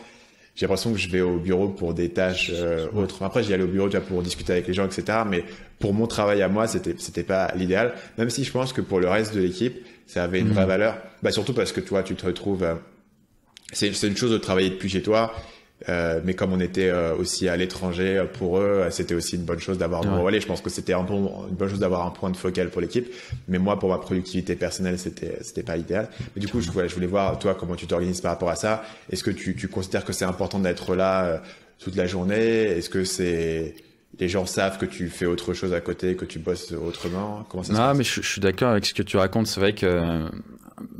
Speaker 1: j'ai l'impression que je vais au bureau pour des tâches autres. Après, j'y allais au bureau déjà pour discuter avec les gens, etc. Mais pour mon travail à moi, c'était pas l'idéal. Même si je pense que pour le reste de l'équipe, ça avait une vraie valeur. Surtout parce que toi, tu te retrouves. C'est une chose de travailler depuis chez toi. Mais comme on était aussi à l'étranger, pour eux, c'était aussi une bonne chose d'avoir un relais. Je pense que c'était une bonne chose d'avoir un point de focal pour l'équipe. Mais moi, pour ma productivité personnelle, c'était pas idéal. Mais du coup, je voulais voir, toi, comment tu t'organises par rapport à ça. Est-ce que tu considères que c'est important d'être là toute la journée? Est-ce que les gens savent que tu fais autre chose à côté, que tu bosses autrement? Comment ça se passe?
Speaker 2: Mais je suis d'accord avec ce que tu racontes. C'est vrai que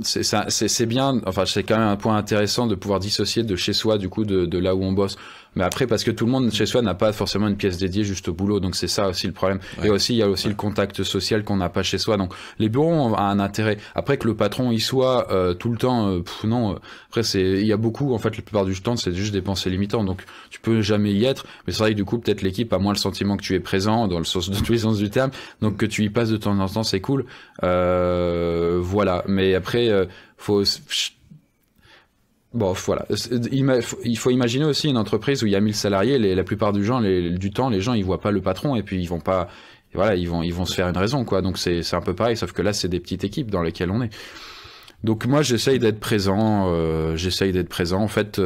Speaker 2: c'est bien, enfin c'est quand même un point intéressant de pouvoir dissocier de chez soi du coup de là où on bosse. Mais après, parce que tout le monde chez soi n'a pas forcément une pièce dédiée juste au boulot, donc c'est ça aussi le problème. Et aussi il y a aussi le contact social qu'on n'a pas chez soi. Donc les bureaux ont un intérêt. Après que le patron y soit tout le temps, non. Après il y a beaucoup, en fait la plupart du temps c'est juste des pensées limitantes. Donc tu peux jamais y être. Mais c'est vrai que du coup peut-être l'équipe a moins le sentiment que tu es présent dans le sens de tous les sens du terme. Donc que tu y passes de temps en temps, c'est cool. Voilà. Mais après faut Bon, voilà. Il faut imaginer aussi une entreprise où il y a 1000 salariés. La plupart du temps, les gens, ils voient pas le patron et puis ils vont pas, voilà, ils vont se faire une raison, quoi. Donc c'est un peu pareil, sauf que là, c'est des petites équipes dans lesquelles on est. Donc moi j'essaye d'être présent. En fait,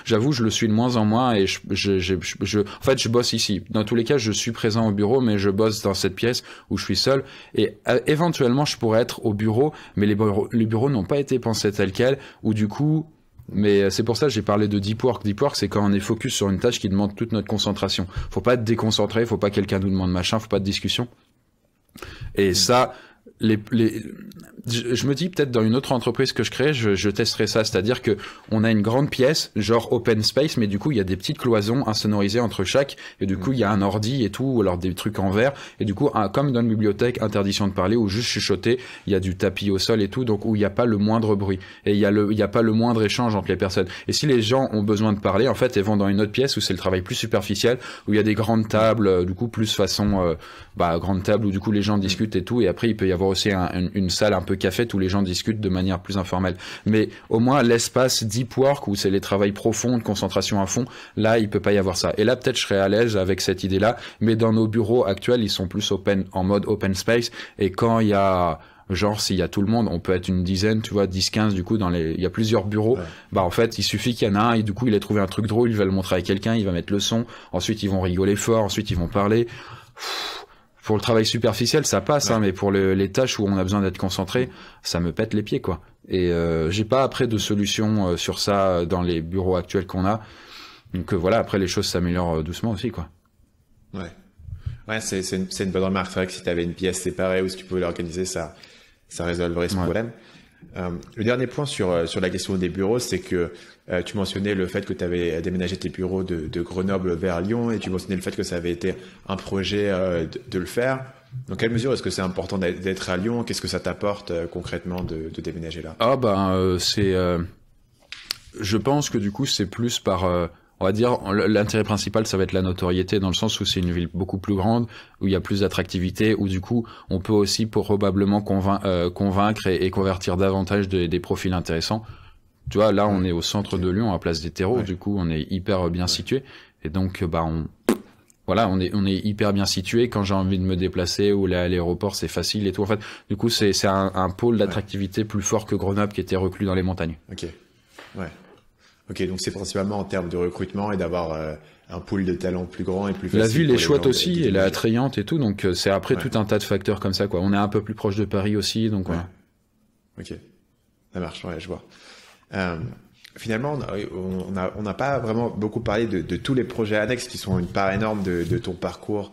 Speaker 2: j'avoue, je le suis de moins en moins et en fait, je bosse ici. Dans tous les cas, je suis présent au bureau, mais je bosse dans cette pièce où je suis seul. Et éventuellement, je pourrais être au bureau, mais les bureaux n'ont pas été pensés tels quels. Ou du coup, mais c'est pour ça que j'ai parlé de deep work. Deep work, c'est quand on est focus sur une tâche qui demande toute notre concentration. Faut pas être déconcentré, faut pas que quelqu'un nous demande machin, faut pas de discussion. Et ça, je me dis peut-être dans une autre entreprise que je crée, je testerai ça, c'est-à-dire que on a une grande pièce, genre open space, mais du coup il y a des petites cloisons insonorisées entre chaque, et du coup il y a un ordi et tout, ou alors des trucs en verre, et du coup comme dans une bibliothèque, interdiction de parler ou juste chuchoter, il y a du tapis au sol et tout, donc où il n'y a pas le moindre bruit, et il y a pas le moindre échange entre les personnes. Et si les gens ont besoin de parler, en fait, ils vont dans une autre pièce où c'est le travail plus superficiel, où il y a des grandes tables, du coup plus façon grande table où du coup les gens discutent et tout, et après il peut y avoir aussi une salle un peu café où les gens discutent de manière plus informelle. Mais au moins l'espace deep work où c'est les travails profonds, de concentration à fond, là il peut pas y avoir ça. Et là peut-être je serais à l'aise avec cette idée-là, mais dans nos bureaux actuels ils sont plus en mode open space, et quand il y a genre s'il y a tout le monde, on peut être une dizaine, tu vois, 10-15 du coup il y a plusieurs bureaux, en fait il suffit qu'il y en a un et du coup il a trouvé un truc drôle, il va le montrer à quelqu'un, il va mettre le son, ensuite ils vont rigoler fort, ensuite ils vont parler. Pour le travail superficiel, ça passe, mais pour les tâches où on a besoin d'être concentré, ça me pète les pieds, quoi. Et j'ai pas après de solution sur ça dans les bureaux actuels qu'on a. Donc voilà, après les choses s'améliorent doucement aussi, quoi.
Speaker 1: Ouais, c'est une bonne remarque. C'est vrai que si tu avais une pièce séparée ou si tu pouvais l'organiser, ça résolverait ce problème. Le dernier point sur la question des bureaux, c'est que tu mentionnais le fait que tu avais déménagé tes bureaux de Grenoble vers Lyon, et tu mentionnais le fait que ça avait été un projet de le faire. Dans quelle mesure est-ce que c'est important d'être à Lyon? Qu'est-ce que ça t'apporte concrètement de déménager là?
Speaker 2: Je pense que du coup c'est plus par on va dire, l'intérêt principal, ça va être la notoriété, dans le sens où c'est une ville beaucoup plus grande, où il y a plus d'attractivité, où du coup, on peut aussi probablement convaincre et convertir davantage des profils intéressants. Tu vois, là, on est au centre de Lyon, à Place des Terreaux, du coup, on est hyper bien situé, et donc, on est hyper bien situé. Quand j'ai envie de me déplacer ou aller à l'aéroport, c'est facile et tout. En fait, du coup, c'est un pôle d'attractivité plus fort que Grenoble, qui était reclus dans les montagnes.
Speaker 1: Ok, donc c'est principalement en termes de recrutement et d'avoir un pool de talents plus grand et plus facile.
Speaker 2: La ville est chouette aussi, elle est attrayante et tout, donc c'est après tout un tas de facteurs comme ça, quoi. On est un peu plus proche de Paris aussi, donc voilà.
Speaker 1: Ok, ça marche, je vois. Finalement, on n'a pas vraiment beaucoup parlé de tous les projets annexes qui sont une part énorme de ton parcours.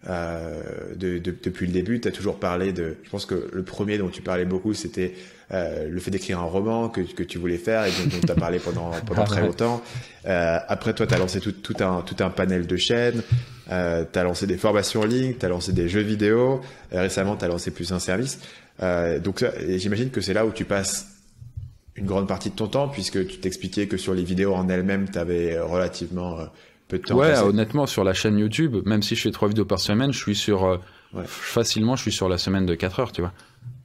Speaker 1: Depuis le début, tu as toujours parlé je pense que le premier dont tu parlais beaucoup, c'était le fait d'écrire un roman que tu voulais faire et dont tu as parlé pendant très longtemps. Après, toi, tu as lancé tout un panel de chaînes, tu as lancé des formations en ligne, tu as lancé des jeux vidéo, récemment, tu as lancé plus un service. Donc, j'imagine que c'est là où tu passes une grande partie de ton temps, puisque tu t'expliquais que sur les vidéos en elles-mêmes, tu avais relativement peu de temps.
Speaker 2: Ouais, honnêtement, sur la chaîne YouTube, même si je fais 3 vidéos par semaine, je suis sur facilement, je suis sur la semaine de 4 heures, tu vois.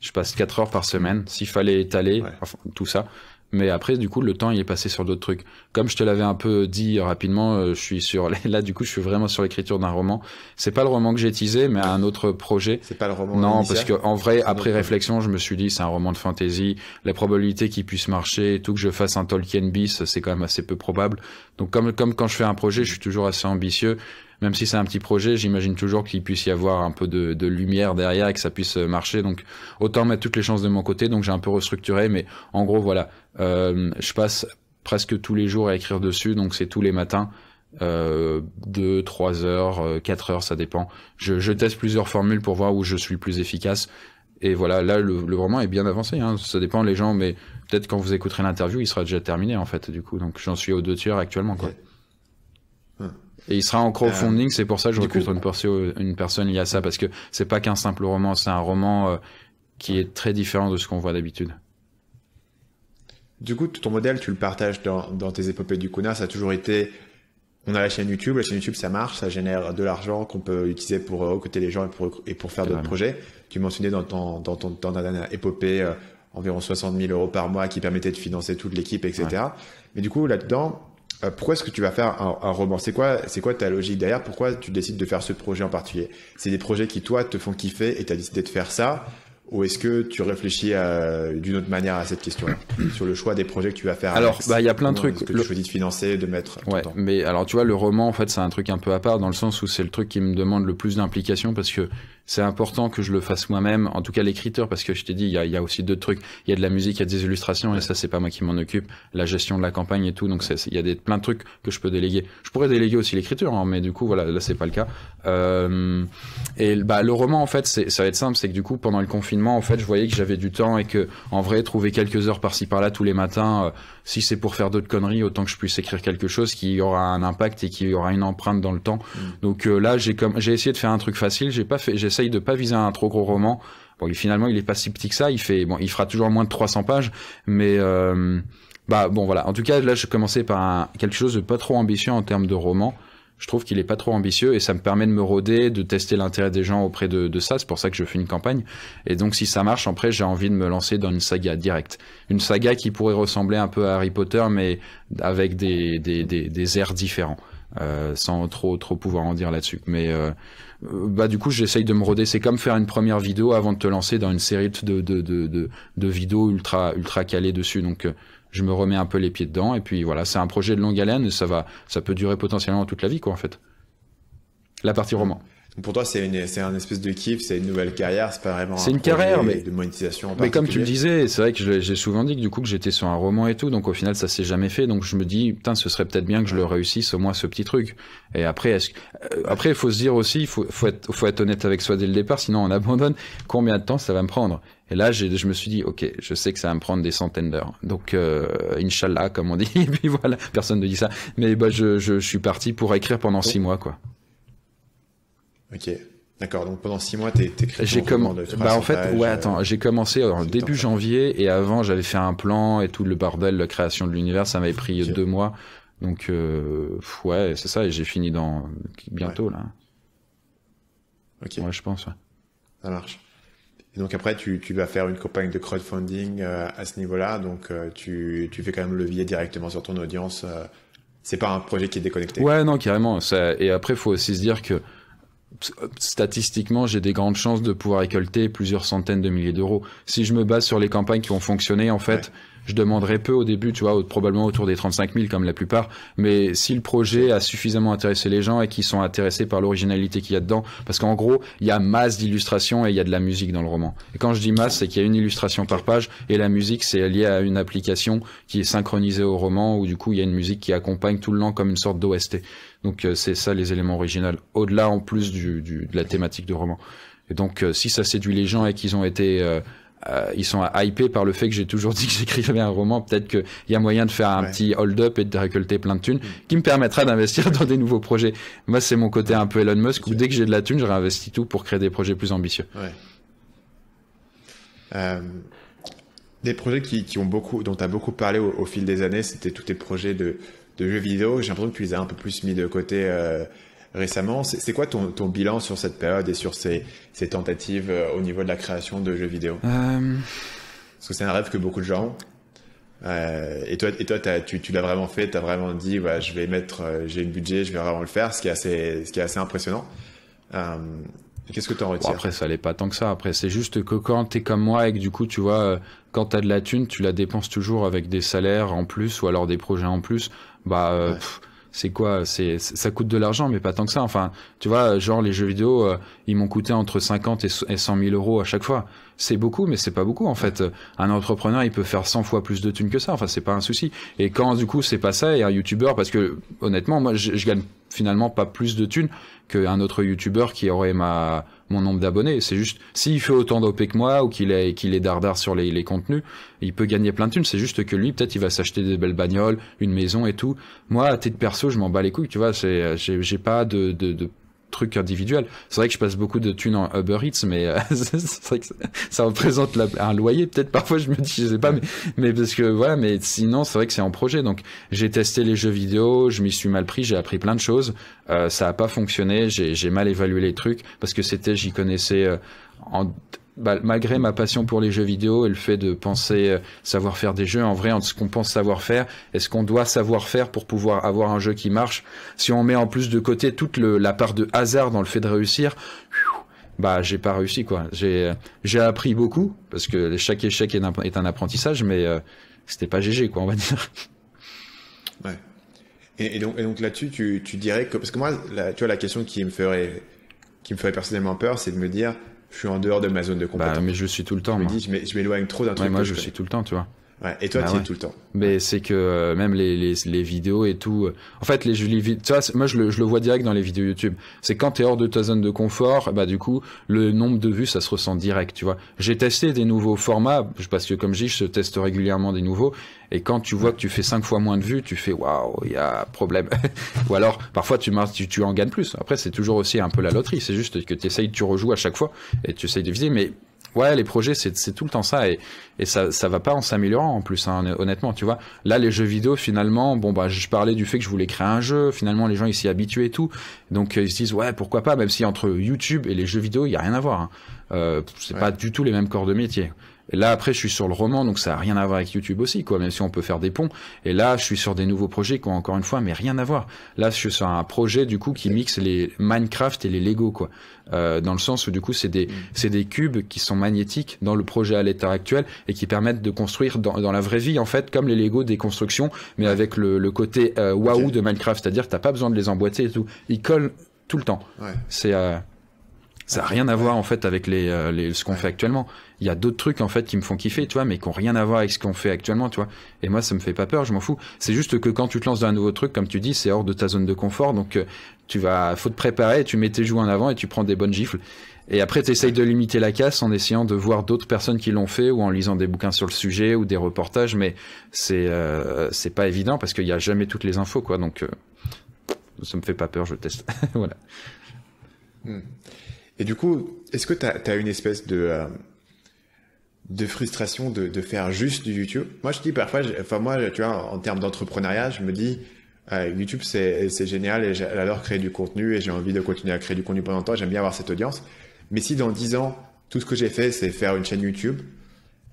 Speaker 2: Je passe 4 heures par semaine, s'il fallait étaler, enfin, tout ça. Mais après, du coup, le temps, il est passé sur d'autres trucs. Comme je te l'avais un peu dit rapidement, je suis là, du coup, je suis vraiment sur l'écriture d'un roman. C'est pas le roman que j'ai teasé, mais un autre projet.
Speaker 1: C'est pas le roman
Speaker 2: Non,
Speaker 1: initial,
Speaker 2: parce que en vrai, après réflexion, je me suis dit, c'est un roman de fantasy. La probabilité qu'il puisse marcher, et tout, que je fasse un Tolkien bis, c'est quand même assez peu probable. Donc, comme quand je fais un projet, je suis toujours assez ambitieux. Même si c'est un petit projet, j'imagine toujours qu'il puisse y avoir un peu de lumière derrière et que ça puisse marcher. Donc, autant mettre toutes les chances de mon côté. Donc, j'ai un peu restructuré. Mais en gros, voilà. Je passe presque tous les jours à écrire dessus. Donc, c'est tous les matins. 2, 3 heures, 4 heures, ça dépend. Je teste plusieurs formules pour voir où je suis le plus efficace. Et voilà, là, le roman est bien avancé. Hein. Ça dépend les gens. Mais peut-être quand vous écouterez l'interview, il sera déjà terminé, en fait, du coup. Donc, j'en suis aux 2 tiers actuellement, quoi. Et il sera en crowdfunding, c'est pour ça que je recrute une personne liée à ça, parce que c'est pas qu'un simple roman, c'est un roman qui est très différent de ce qu'on voit d'habitude.
Speaker 1: Du coup, ton modèle, tu le partages dans tes épopées du Kuna, ça a toujours été, on a la chaîne YouTube, ça marche, ça génère de l'argent qu'on peut utiliser pour recruter les gens et pour faire d'autres projets. Tu mentionnais dans ta dernière épopée environ 60 000 euros par mois qui permettaient de financer toute l'équipe, etc. Ouais. Mais du coup, là-dedans, pourquoi est-ce que tu vas faire un roman? C'est quoi ta logique derrière? Pourquoi tu décides de faire ce projet en particulier? C'est des projets qui, toi, te font kiffer et tu as décidé de faire ça? ou est-ce que tu réfléchis d'une autre manière à cette question-là, sur le choix des projets que tu vas faire?
Speaker 2: Alors, il y a plein de trucs.
Speaker 1: Est-ce que tu choisis de financer, de mettre ton temps?
Speaker 2: Mais alors, tu vois, le roman, en fait, c'est un truc un peu à part, dans le sens où c'est le truc qui me demande le plus d'implication, parce que c'est important que je le fasse moi-même, en tout cas l'écriture, parce que je t'ai dit, il y a aussi d'autres trucs. Il y a de la musique, il y a des illustrations, et ça, c'est pas moi qui m'en occupe. La gestion de la campagne et tout, donc il y a plein de trucs que je peux déléguer. Je pourrais déléguer aussi l'écriture, hein, mais du coup, voilà, là, c'est pas le cas. Et le roman, en fait, ça va être simple, c'est que du coup, pendant le confinement, en fait, je voyais que j'avais du temps et que, en vrai, trouver quelques heures par-ci par-là tous les matins, si c'est pour faire d'autres conneries, autant que je puisse écrire quelque chose qui aura un impact et qui aura une empreinte dans le temps. Donc là, j'ai essayé de faire un truc facile. J'essaye de pas viser un trop gros roman. Bon, finalement, il est pas si petit que ça. Il fera toujours moins de 300 pages, mais bon, voilà. En tout cas, là, je commençais par quelque chose de pas trop ambitieux en termes de roman. Je trouve qu'il est pas trop ambitieux et ça me permet de me roder, de tester l'intérêt des gens auprès de ça. C'est pour ça que je fais une campagne. Et donc, si ça marche, après, j'ai envie de me lancer dans une saga directe. Une saga qui pourrait ressembler un peu à Harry Potter, mais avec des airs différents. Sans trop pouvoir en dire là-dessus. Mais du coup, j'essaye de me roder. C'est comme faire une première vidéo avant de te lancer dans une série de vidéos ultra calées dessus. Donc, je me remets un peu les pieds dedans. Et puis voilà, c'est un projet de longue haleine et ça peut durer potentiellement toute la vie, quoi, en fait. La partie roman.
Speaker 1: Donc pour toi, c'est un espèce de kiff, c'est une nouvelle carrière, c'est pas vraiment
Speaker 2: c'est une carrière, mais
Speaker 1: de monétisation en
Speaker 2: mais comme tu le disais, c'est vrai que j'ai souvent dit que du coup que j'étais sur un roman et tout, donc au final ça s'est jamais fait, donc je me dis putain, ce serait peut-être bien que je le réussisse au moins ce petit truc. Et après il faut se dire aussi, il faut être honnête avec soi dès le départ, sinon on abandonne. Combien de temps ça va me prendre? Et là, je me suis dit, ok, je sais que ça va me prendre des centaines d'heures. Donc, Inch'Allah, comme on dit. Et puis voilà, personne ne dit ça. Mais je suis parti pour écrire pendant 6 mois, quoi.
Speaker 1: Ok, d'accord. Donc pendant 6 mois, t'écris.
Speaker 2: En fait, ouais, attends, j'ai commencé début janvier et avant, j'avais fait un plan et tout le bordel, la création de l'univers, ça m'avait pris 2 mois. Donc, ouais, c'est ça. Et j'ai fini dans bientôt là.
Speaker 1: Ok.
Speaker 2: Ouais, je pense. Ouais.
Speaker 1: Ça marche. Et donc après, tu vas faire une campagne de crowdfunding à ce niveau-là. Donc tu fais quand même levier directement sur ton audience. C'est pas un projet qui est déconnecté.
Speaker 2: Ouais, non, carrément. Et après, faut aussi se dire que statistiquement, j'ai des grandes chances de pouvoir récolter plusieurs centaines de milliers d'euros. Si je me base sur les campagnes qui ont fonctionné, en fait, je demanderai peu au début, tu vois, probablement autour des 35 000 comme la plupart. Mais si le projet a suffisamment intéressé les gens et qu'ils sont intéressés par l'originalité qu'il y a dedans, parce qu'en gros, il y a masse d'illustrations et il y a de la musique dans le roman. Et quand je dis masse, c'est qu'il y a une illustration par page et la musique, c'est lié à une application qui est synchronisée au roman où du coup, il y a une musique qui accompagne tout le long comme une sorte d'OST. Donc c'est ça les éléments originaux, au-delà en plus de la thématique du roman. Et donc si ça séduit les gens et qu'ils ont été ils sont hypés par le fait que j'ai toujours dit que j'écrivais un roman, peut-être qu'il y a moyen de faire un petit hold-up et de récolter plein de thunes qui me permettra d'investir dans des nouveaux projets. Moi, c'est mon côté un peu Elon Musk où dès que j'ai de la thune, je réinvestis tout pour créer des projets plus ambitieux.
Speaker 1: Des projets dont tu as beaucoup parlé au fil des années, c'était tous tes projets de jeux vidéo. J'ai l'impression que tu les as un peu plus mis de côté récemment. C'est quoi ton bilan sur cette période et sur ces tentatives au niveau de la création de jeux vidéo? Parce que c'est un rêve que beaucoup de gens ont. Et toi, tu l'as vraiment fait, tu as vraiment dit, ouais, je vais j'ai le budget, je vais vraiment le faire, ce qui est assez impressionnant. Qu'est-ce que tu en retires?
Speaker 2: Après, ça l'est pas tant que ça. Après, c'est juste que quand t'es comme moi et que du coup, tu vois, quand t'as de la thune, tu la dépenses toujours avec des salaires en plus ou alors des projets en plus. C'est quoi? Ça coûte de l'argent, mais pas tant que ça. Enfin, tu vois, genre les jeux vidéo, ils m'ont coûté entre 50 et 100 000 euros à chaque fois. C'est beaucoup, mais c'est pas beaucoup en fait. Un entrepreneur, il peut faire 100 fois plus de thunes que ça. Enfin, c'est pas un souci. Et quand du coup c'est pas ça, et un youtubeur, parce que honnêtement, moi, je gagne finalement pas plus de thunes qu'un autre youtubeur qui aurait mon nombre d'abonnés. C'est juste, s'il fait autant d'OP que moi ou qu'il est dardard sur les contenus, il peut gagner plein de thunes. C'est juste que lui, peut-être, il va s'acheter des belles bagnoles, une maison et tout. Moi, à titre perso, je m'en bats les couilles, tu vois. J'ai pas de truc individuel. C'est vrai que je passe beaucoup de thunes en Uber Eats, mais c'est vrai que ça représente un loyer. Peut-être parfois, je me dis, je sais pas, mais parce que voilà, mais sinon, c'est vrai que c'est en projet. Donc, j'ai testé les jeux vidéo, je m'y suis mal pris, j'ai appris plein de choses. Ça a pas fonctionné, j'ai mal évalué les trucs parce que j'y connaissais malgré ma passion pour les jeux vidéo et le fait de penser savoir faire des jeux, en vrai, entre ce qu'on pense savoir faire et ce qu'on doit savoir faire pour pouvoir avoir un jeu qui marche, si on met en plus de côté toute la part de hasard dans le fait de réussir, bah j'ai pas réussi quoi. J'ai appris beaucoup parce que chaque échec est un apprentissage, mais c'était pas GG quoi, on va dire.
Speaker 1: Ouais. Et donc là-dessus, tu dirais que parce que moi, tu vois, la question qui me ferait personnellement peur, c'est de me dire, je suis en dehors de ma zone de compétence.
Speaker 2: Bah mais je suis tout le temps.
Speaker 1: Je me dis, je m'éloigne trop d'un truc.
Speaker 2: Ouais, moi je suis tout le temps, tu vois.
Speaker 1: Ouais, et toi,
Speaker 2: bah
Speaker 1: tu y
Speaker 2: ouais.
Speaker 1: es tout le temps.
Speaker 2: Mais c'est que même les vidéos et tout. En fait, tu vois, moi je le vois direct dans les vidéos YouTube. C'est quand t'es hors de ta zone de confort, bah du coup, le nombre de vues, ça se ressent direct, tu vois. J'ai testé des nouveaux formats, parce que comme je dis, je teste régulièrement des nouveaux. Et quand tu vois que tu fais 5 fois moins de vues, tu fais waouh, il y a problème. Ou alors, parfois tu en gagnes plus. Après, c'est toujours aussi un peu la loterie. C'est juste que tu rejoues à chaque fois et tu essayes de viser, mais ouais, les projets, c'est tout le temps ça, et ça va pas en s'améliorant en plus, hein, honnêtement, tu vois. Là, les jeux vidéo, finalement, bon bah, je parlais du fait que je voulais créer un jeu. Finalement, les gens ils s'y habituent et tout, donc ils se disent ouais, pourquoi pas, même si entre YouTube et les jeux vidéo, il y a rien à voir. Hein. C'est pas du tout les mêmes corps de métier. Et là, après, je suis sur le roman, donc ça a rien à voir avec YouTube aussi, quoi, même si on peut faire des ponts. Et là, je suis sur des nouveaux projets qui ont encore une fois, mais rien à voir. Là, je suis sur un projet, du coup, qui mixe les Minecraft et les Lego, quoi. Dans le sens où, du coup, c'est des cubes qui sont magnétiques dans le projet à l'état actuel et qui permettent de construire dans la vraie vie, en fait, comme les Lego des constructions, mais avec le côté waouh de Minecraft. C'est-à-dire que t'as pas besoin de les emboîter et tout. Ils collent tout le temps. Ouais. Ça n'a rien à voir en fait avec ce qu'on fait actuellement. Il y a d'autres trucs en fait qui me font kiffer, tu vois, mais qui ont rien à voir avec ce qu'on fait actuellement, tu vois. Et moi, ça me fait pas peur, je m'en fous. C'est juste que quand tu te lances dans un nouveau truc, comme tu dis, c'est hors de ta zone de confort, donc faut te préparer, tu mets tes joues en avant et tu prends des bonnes gifles. Et après, tu essayes de limiter la casse en essayant de voir d'autres personnes qui l'ont fait ou en lisant des bouquins sur le sujet ou des reportages, mais c'est pas évident parce qu'il y a jamais toutes les infos, quoi. Donc ça me fait pas peur, je teste. Voilà.
Speaker 1: Et du coup, est-ce que tu as une espèce de frustration de faire juste du YouTube? Moi, je dis parfois, moi, tu vois, en termes d'entrepreneuriat, je me dis, YouTube, c'est génial et j'adore créer du contenu et j'ai envie de continuer à créer du contenu pendant longtemps. J'aime bien avoir cette audience. Mais si dans 10 ans, tout ce que j'ai fait, c'est faire une chaîne YouTube,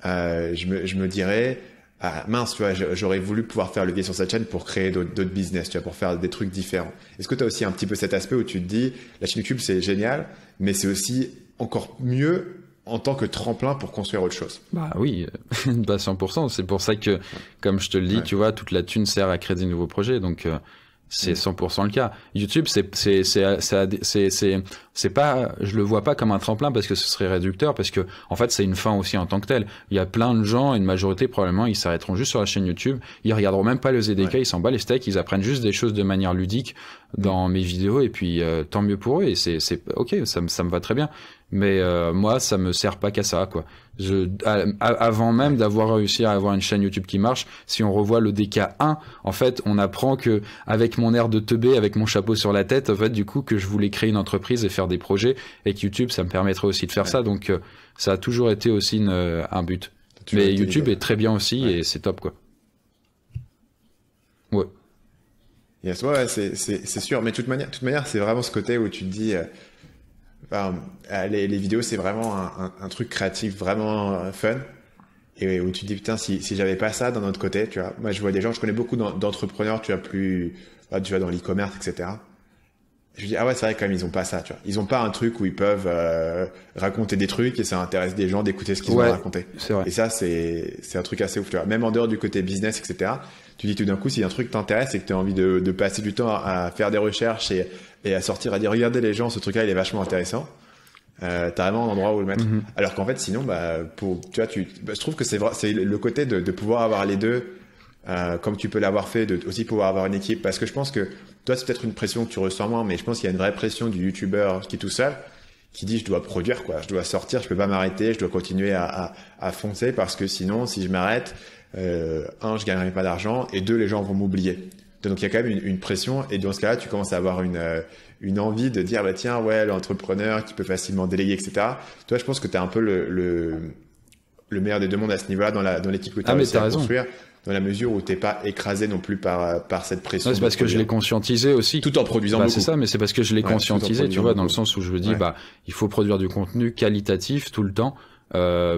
Speaker 1: je me dirais, ah, mince, tu vois, j'aurais voulu pouvoir faire levier sur cette chaîne pour créer d'autres business, tu vois, pour faire des trucs différents. Est-ce que tu as aussi un petit peu cet aspect où tu te dis, la chaîne YouTube, c'est génial, mais c'est aussi encore mieux en tant que tremplin pour construire autre chose?
Speaker 2: Bah oui, bah 100%. C'est pour ça que, comme je te le dis, tu vois, toute la thune sert à créer des nouveaux projets, donc c'est 100% le cas. YouTube, c'est pas, je le vois pas comme un tremplin parce que ce serait réducteur, parce que en fait c'est une fin aussi en tant que telle. Il y a plein de gens, une majorité probablement, ils s'arrêteront juste sur la chaîne YouTube, ils regarderont même pas le ZDK, ils s'en battent les steaks, ils apprennent juste des choses de manière ludique dans mes vidéos et puis tant mieux pour eux et c'est ok, ça me va très bien. Mais moi, ça me sert pas qu'à ça, quoi. Avant même d'avoir réussi à avoir une chaîne YouTube qui marche, si on revoit le DK1, en fait, on apprend que avec mon air de teubé, avec mon chapeau sur la tête, en fait, du coup, que je voulais créer une entreprise et faire des projets, et que YouTube, ça me permettrait aussi de faire ça. Donc, ça a toujours été aussi un but. Mais YouTube est très bien aussi et c'est top, quoi. Ouais.
Speaker 1: Yes, ouais, c'est sûr. Mais de toute manière, c'est vraiment ce côté où tu te dis. Les vidéos, c'est vraiment un truc créatif vraiment fun et où tu te dis putain, si j'avais pas ça d'un autre côté, tu vois. Moi, je vois des gens, je connais beaucoup d'entrepreneurs, tu vois, dans l'e-commerce, etc. Je me dis ah ouais, c'est vrai quand même, ils ont pas ça, tu vois. Ils ont pas un truc où ils peuvent raconter des trucs et ça intéresse des gens d'écouter ce qu'ils ont à raconter.
Speaker 2: C'est vrai.
Speaker 1: Et ça, c'est un truc assez ouf, tu vois. Même en dehors du côté business, etc. Tu dis tout d'un coup, si un truc t'intéresse et que tu as envie de passer du temps à faire des recherches et à sortir à dire regardez les gens, ce truc-là il est vachement intéressant, t'as vraiment un endroit où le mettre. Alors qu'en fait sinon tu vois, je trouve que c'est le côté de pouvoir avoir les deux, comme tu peux l'avoir fait, de aussi pouvoir avoir une équipe, parce que je pense que toi c'est peut-être une pression que tu ressens moins, mais je pense qu'il y a une vraie pression du youtubeur qui est tout seul, qui dit je dois produire, quoi, je dois sortir, je peux pas m'arrêter, je dois continuer à foncer parce que sinon si je m'arrête, je gagnerai pas d'argent et deux, les gens vont m'oublier. Donc il y a quand même une pression et dans ce cas-là, tu commences à avoir une envie de dire bah tiens ouais, l'entrepreneur qui peut facilement déléguer, etc. Toi, je pense que tu as un peu le meilleur des deux mondes à ce niveau-là dans l'équipe que tu as réussi à construire, dans la mesure où t'es pas écrasé non plus par cette pression.
Speaker 2: Ouais, c'est parce que je l'ai conscientisé aussi.
Speaker 1: Tout en produisant beaucoup.
Speaker 2: C'est ça, mais c'est parce que je l'ai conscientisé, tu vois, dans le sens où je me dis il faut produire du contenu qualitatif tout le temps.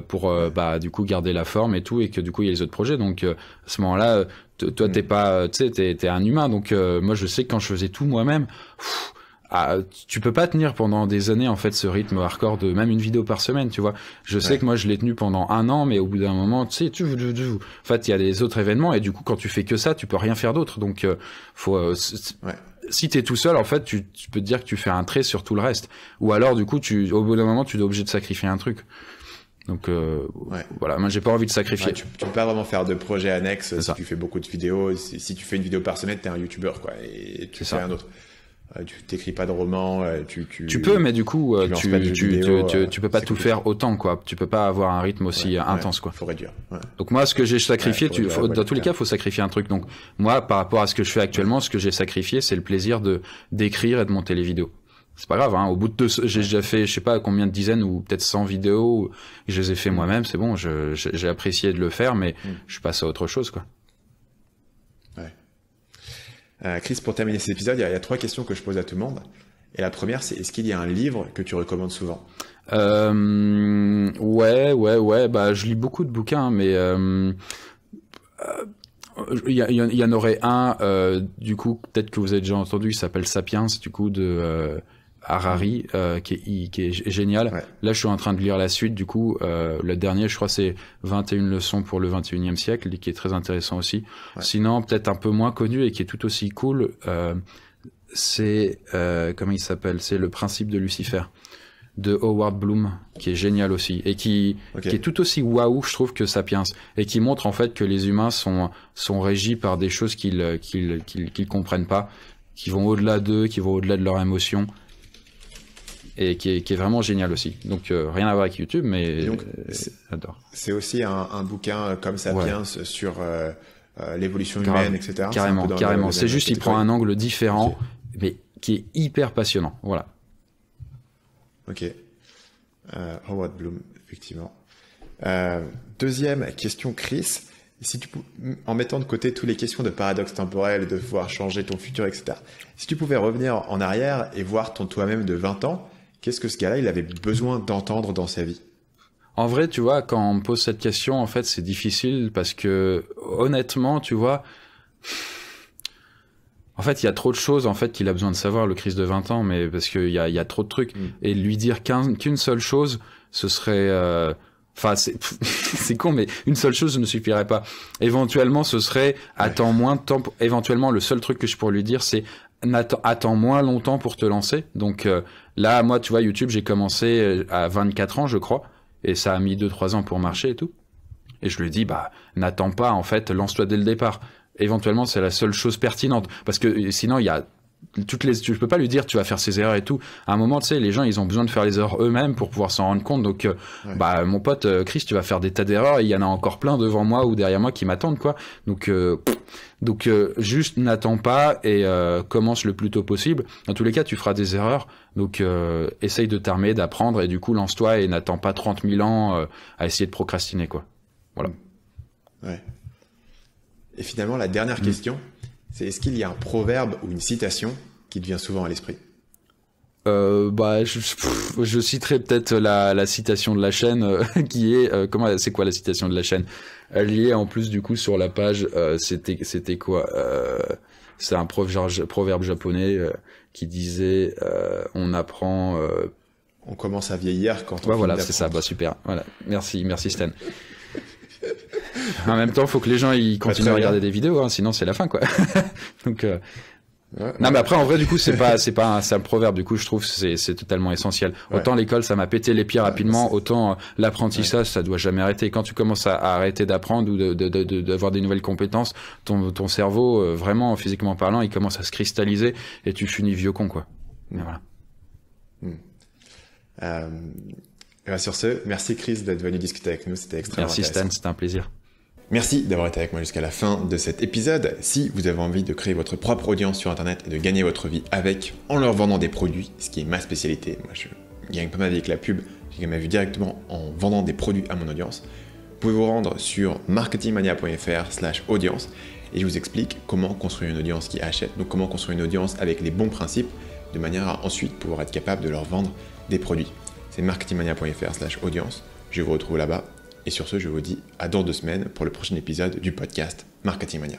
Speaker 2: Pour du coup garder la forme et tout, et que du coup il y a les autres projets, donc à ce moment-là toi t'es pas, tu sais, t'es un humain, donc moi je sais que quand je faisais tout moi-même, tu peux pas tenir pendant des années en fait ce rythme hardcore de même une vidéo par semaine, tu vois. Je sais que moi je l'ai tenu pendant 1 an, mais au bout d'un moment, tu sais, en fait il y a des autres événements et du coup quand tu fais que ça, tu peux rien faire d'autre. Donc faut si t'es tout seul, en fait, tu peux te dire que tu fais un trait sur tout le reste. Ou alors, du coup, au bout d'un moment, tu es obligé de sacrifier un truc. Donc, voilà, moi, j'ai pas envie de sacrifier.
Speaker 1: Ouais, tu peux pas vraiment faire de projet annexe si tu fais beaucoup de vidéos. Si tu fais une vidéo par semaine, t'es un YouTuber, quoi. Et tu fais un autre. Tu t'écris pas de roman. Tu
Speaker 2: peux, mais du coup, tu peux pas tout faire autant, quoi. Tu peux pas avoir un rythme aussi intense, quoi.
Speaker 1: Faut réduire. Ouais.
Speaker 2: Donc moi, ce que j'ai sacrifié, dans tous les cas, faut sacrifier un truc. Donc moi, par rapport à ce que je fais actuellement, ce que j'ai sacrifié, c'est le plaisir d'écrire et de monter les vidéos. C'est pas grave, hein. Au bout de j'ai déjà fait, je sais pas combien de dizaines ou peut-être 100 vidéos. Je les ai fait moi-même. C'est bon, j'ai apprécié de le faire, mais je passe à autre chose, quoi.
Speaker 1: Chris, pour terminer cet épisode, il y a 3 questions que je pose à tout le monde. Et la première, c'est est-ce qu'il y a un livre que tu recommandes souvent?
Speaker 2: Ouais. Bah, je lis beaucoup de bouquins, mais il y en aurait un. Du coup, peut-être que vous avez déjà entendu. Il s'appelle Sapiens, du coup de Harari, qui est génial. Ouais. Là, je suis en train de lire la suite. Du coup, le dernier, je crois, c'est 21 leçons pour le 21e siècle, qui est très intéressant aussi. Ouais. Sinon, peut-être un peu moins connu et qui est tout aussi cool, c'est comment il s'appelle? C'est Le Principe de Lucifer de Howard Bloom, qui est génial aussi et qui est tout aussi waouh, je trouve, que Sapiens, et qui montre en fait que les humains sont régis par des choses qu'ils comprennent pas, qui vont au-delà d'eux, qui vont au-delà de leurs émotions. Et qui est vraiment génial aussi. Donc rien à voir avec YouTube, mais j'adore.
Speaker 1: C'est aussi un bouquin comme Sapiens sur l'évolution humaine, etc.
Speaker 2: Carrément. C'est juste, il prend un angle différent, mais qui est hyper passionnant. Voilà.
Speaker 1: Ok. Howard Bloom, effectivement. Deuxième question, Chris. Si en mettant de côté toutes les questions de paradoxe temporel, de pouvoir changer ton futur, etc. Si tu pouvais revenir en arrière et voir ton toi-même de 20 ans, qu'est-ce que ce gars-là, il avait besoin d'entendre dans sa vie?
Speaker 2: En vrai, tu vois, quand on me pose cette question, en fait, c'est difficile parce que, honnêtement, tu vois, en fait, il y a trop de choses, en fait, qu'il a besoin de savoir, le Chris de 20 ans, mais parce qu'il y a trop de trucs. Et lui dire qu'une seule chose, ce serait, enfin, c'est con, mais une seule chose ne suffirait pas. Éventuellement, ce serait, attends moins de temps, éventuellement, le seul truc que je pourrais lui dire, c'est, attends moins longtemps pour te lancer. Donc là, moi, tu vois, YouTube, j'ai commencé à 24 ans, je crois, et ça a mis 2-3 ans pour marcher et tout. Et je lui dis, bah, n'attends pas, en fait, lance-toi dès le départ. Éventuellement, c'est la seule chose pertinente, parce que sinon, il y a tu peux pas lui dire tu vas faire ces erreurs et tout. À un moment, tu sais, les gens, ils ont besoin de faire les erreurs eux-mêmes pour pouvoir s'en rendre compte. Donc, bah, mon pote Chris, tu vas faire des tas d'erreurs et il y en a encore plein devant moi ou derrière moi qui m'attendent, quoi. Donc, juste n'attends pas et commence le plus tôt possible. Dans tous les cas, tu feras des erreurs. Donc, essaye de t'armer, d'apprendre et du coup, lance-toi et n'attends pas 30 000 ans à essayer de procrastiner, quoi. Voilà.
Speaker 1: Ouais. Et finalement, la dernière question, c'est est-ce qu'il y a un proverbe ou une citation qui te vient souvent à l'esprit?
Speaker 2: Bah, je citerai peut-être la citation de la chaîne qui est c'est quoi la citation de la chaîne? Elle y est en plus du coup sur la page. C'était quoi? C'est un proverbe japonais qui disait on apprend.
Speaker 1: On commence à vieillir quand on.
Speaker 2: Ouais, voilà, c'est ça. Bah super. Voilà. Merci Stan. En même temps, faut que les gens ils continuent à regarder des vidéos, hein, sinon c'est la fin, quoi. Donc, non, mais après, en vrai, du coup, c'est pas un proverbe. Du coup, je trouve que c'est totalement essentiel. Autant l'école, ça m'a pété les pieds rapidement, autant l'apprentissage, ça doit jamais arrêter. Quand tu commences à arrêter d'apprendre ou d'avoir des nouvelles compétences, ton cerveau, vraiment, physiquement parlant, il commence à se cristalliser et tu finis vieux con, quoi. Mais
Speaker 1: voilà. Et sur ce, merci Chris d'être venu discuter avec nous, c'était extrêmement intéressant.
Speaker 2: Merci Stan, c'était un plaisir.
Speaker 1: Merci d'avoir été avec moi jusqu'à la fin de cet épisode. Si vous avez envie de créer votre propre audience sur Internet et de gagner votre vie avec, en leur vendant des produits, ce qui est ma spécialité, moi je gagne pas ma vie avec la pub, je gagne ma vie directement en vendant des produits à mon audience, vous pouvez vous rendre sur marketingmania.fr/audience et je vous explique comment construire une audience qui achète, donc comment construire une audience avec les bons principes, de manière à ensuite pouvoir être capable de leur vendre des produits. C'est marketingmania.fr/audience. Je vous retrouve là-bas. Et sur ce, je vous dis à dans 2 semaines pour le prochain épisode du podcast Marketing Mania.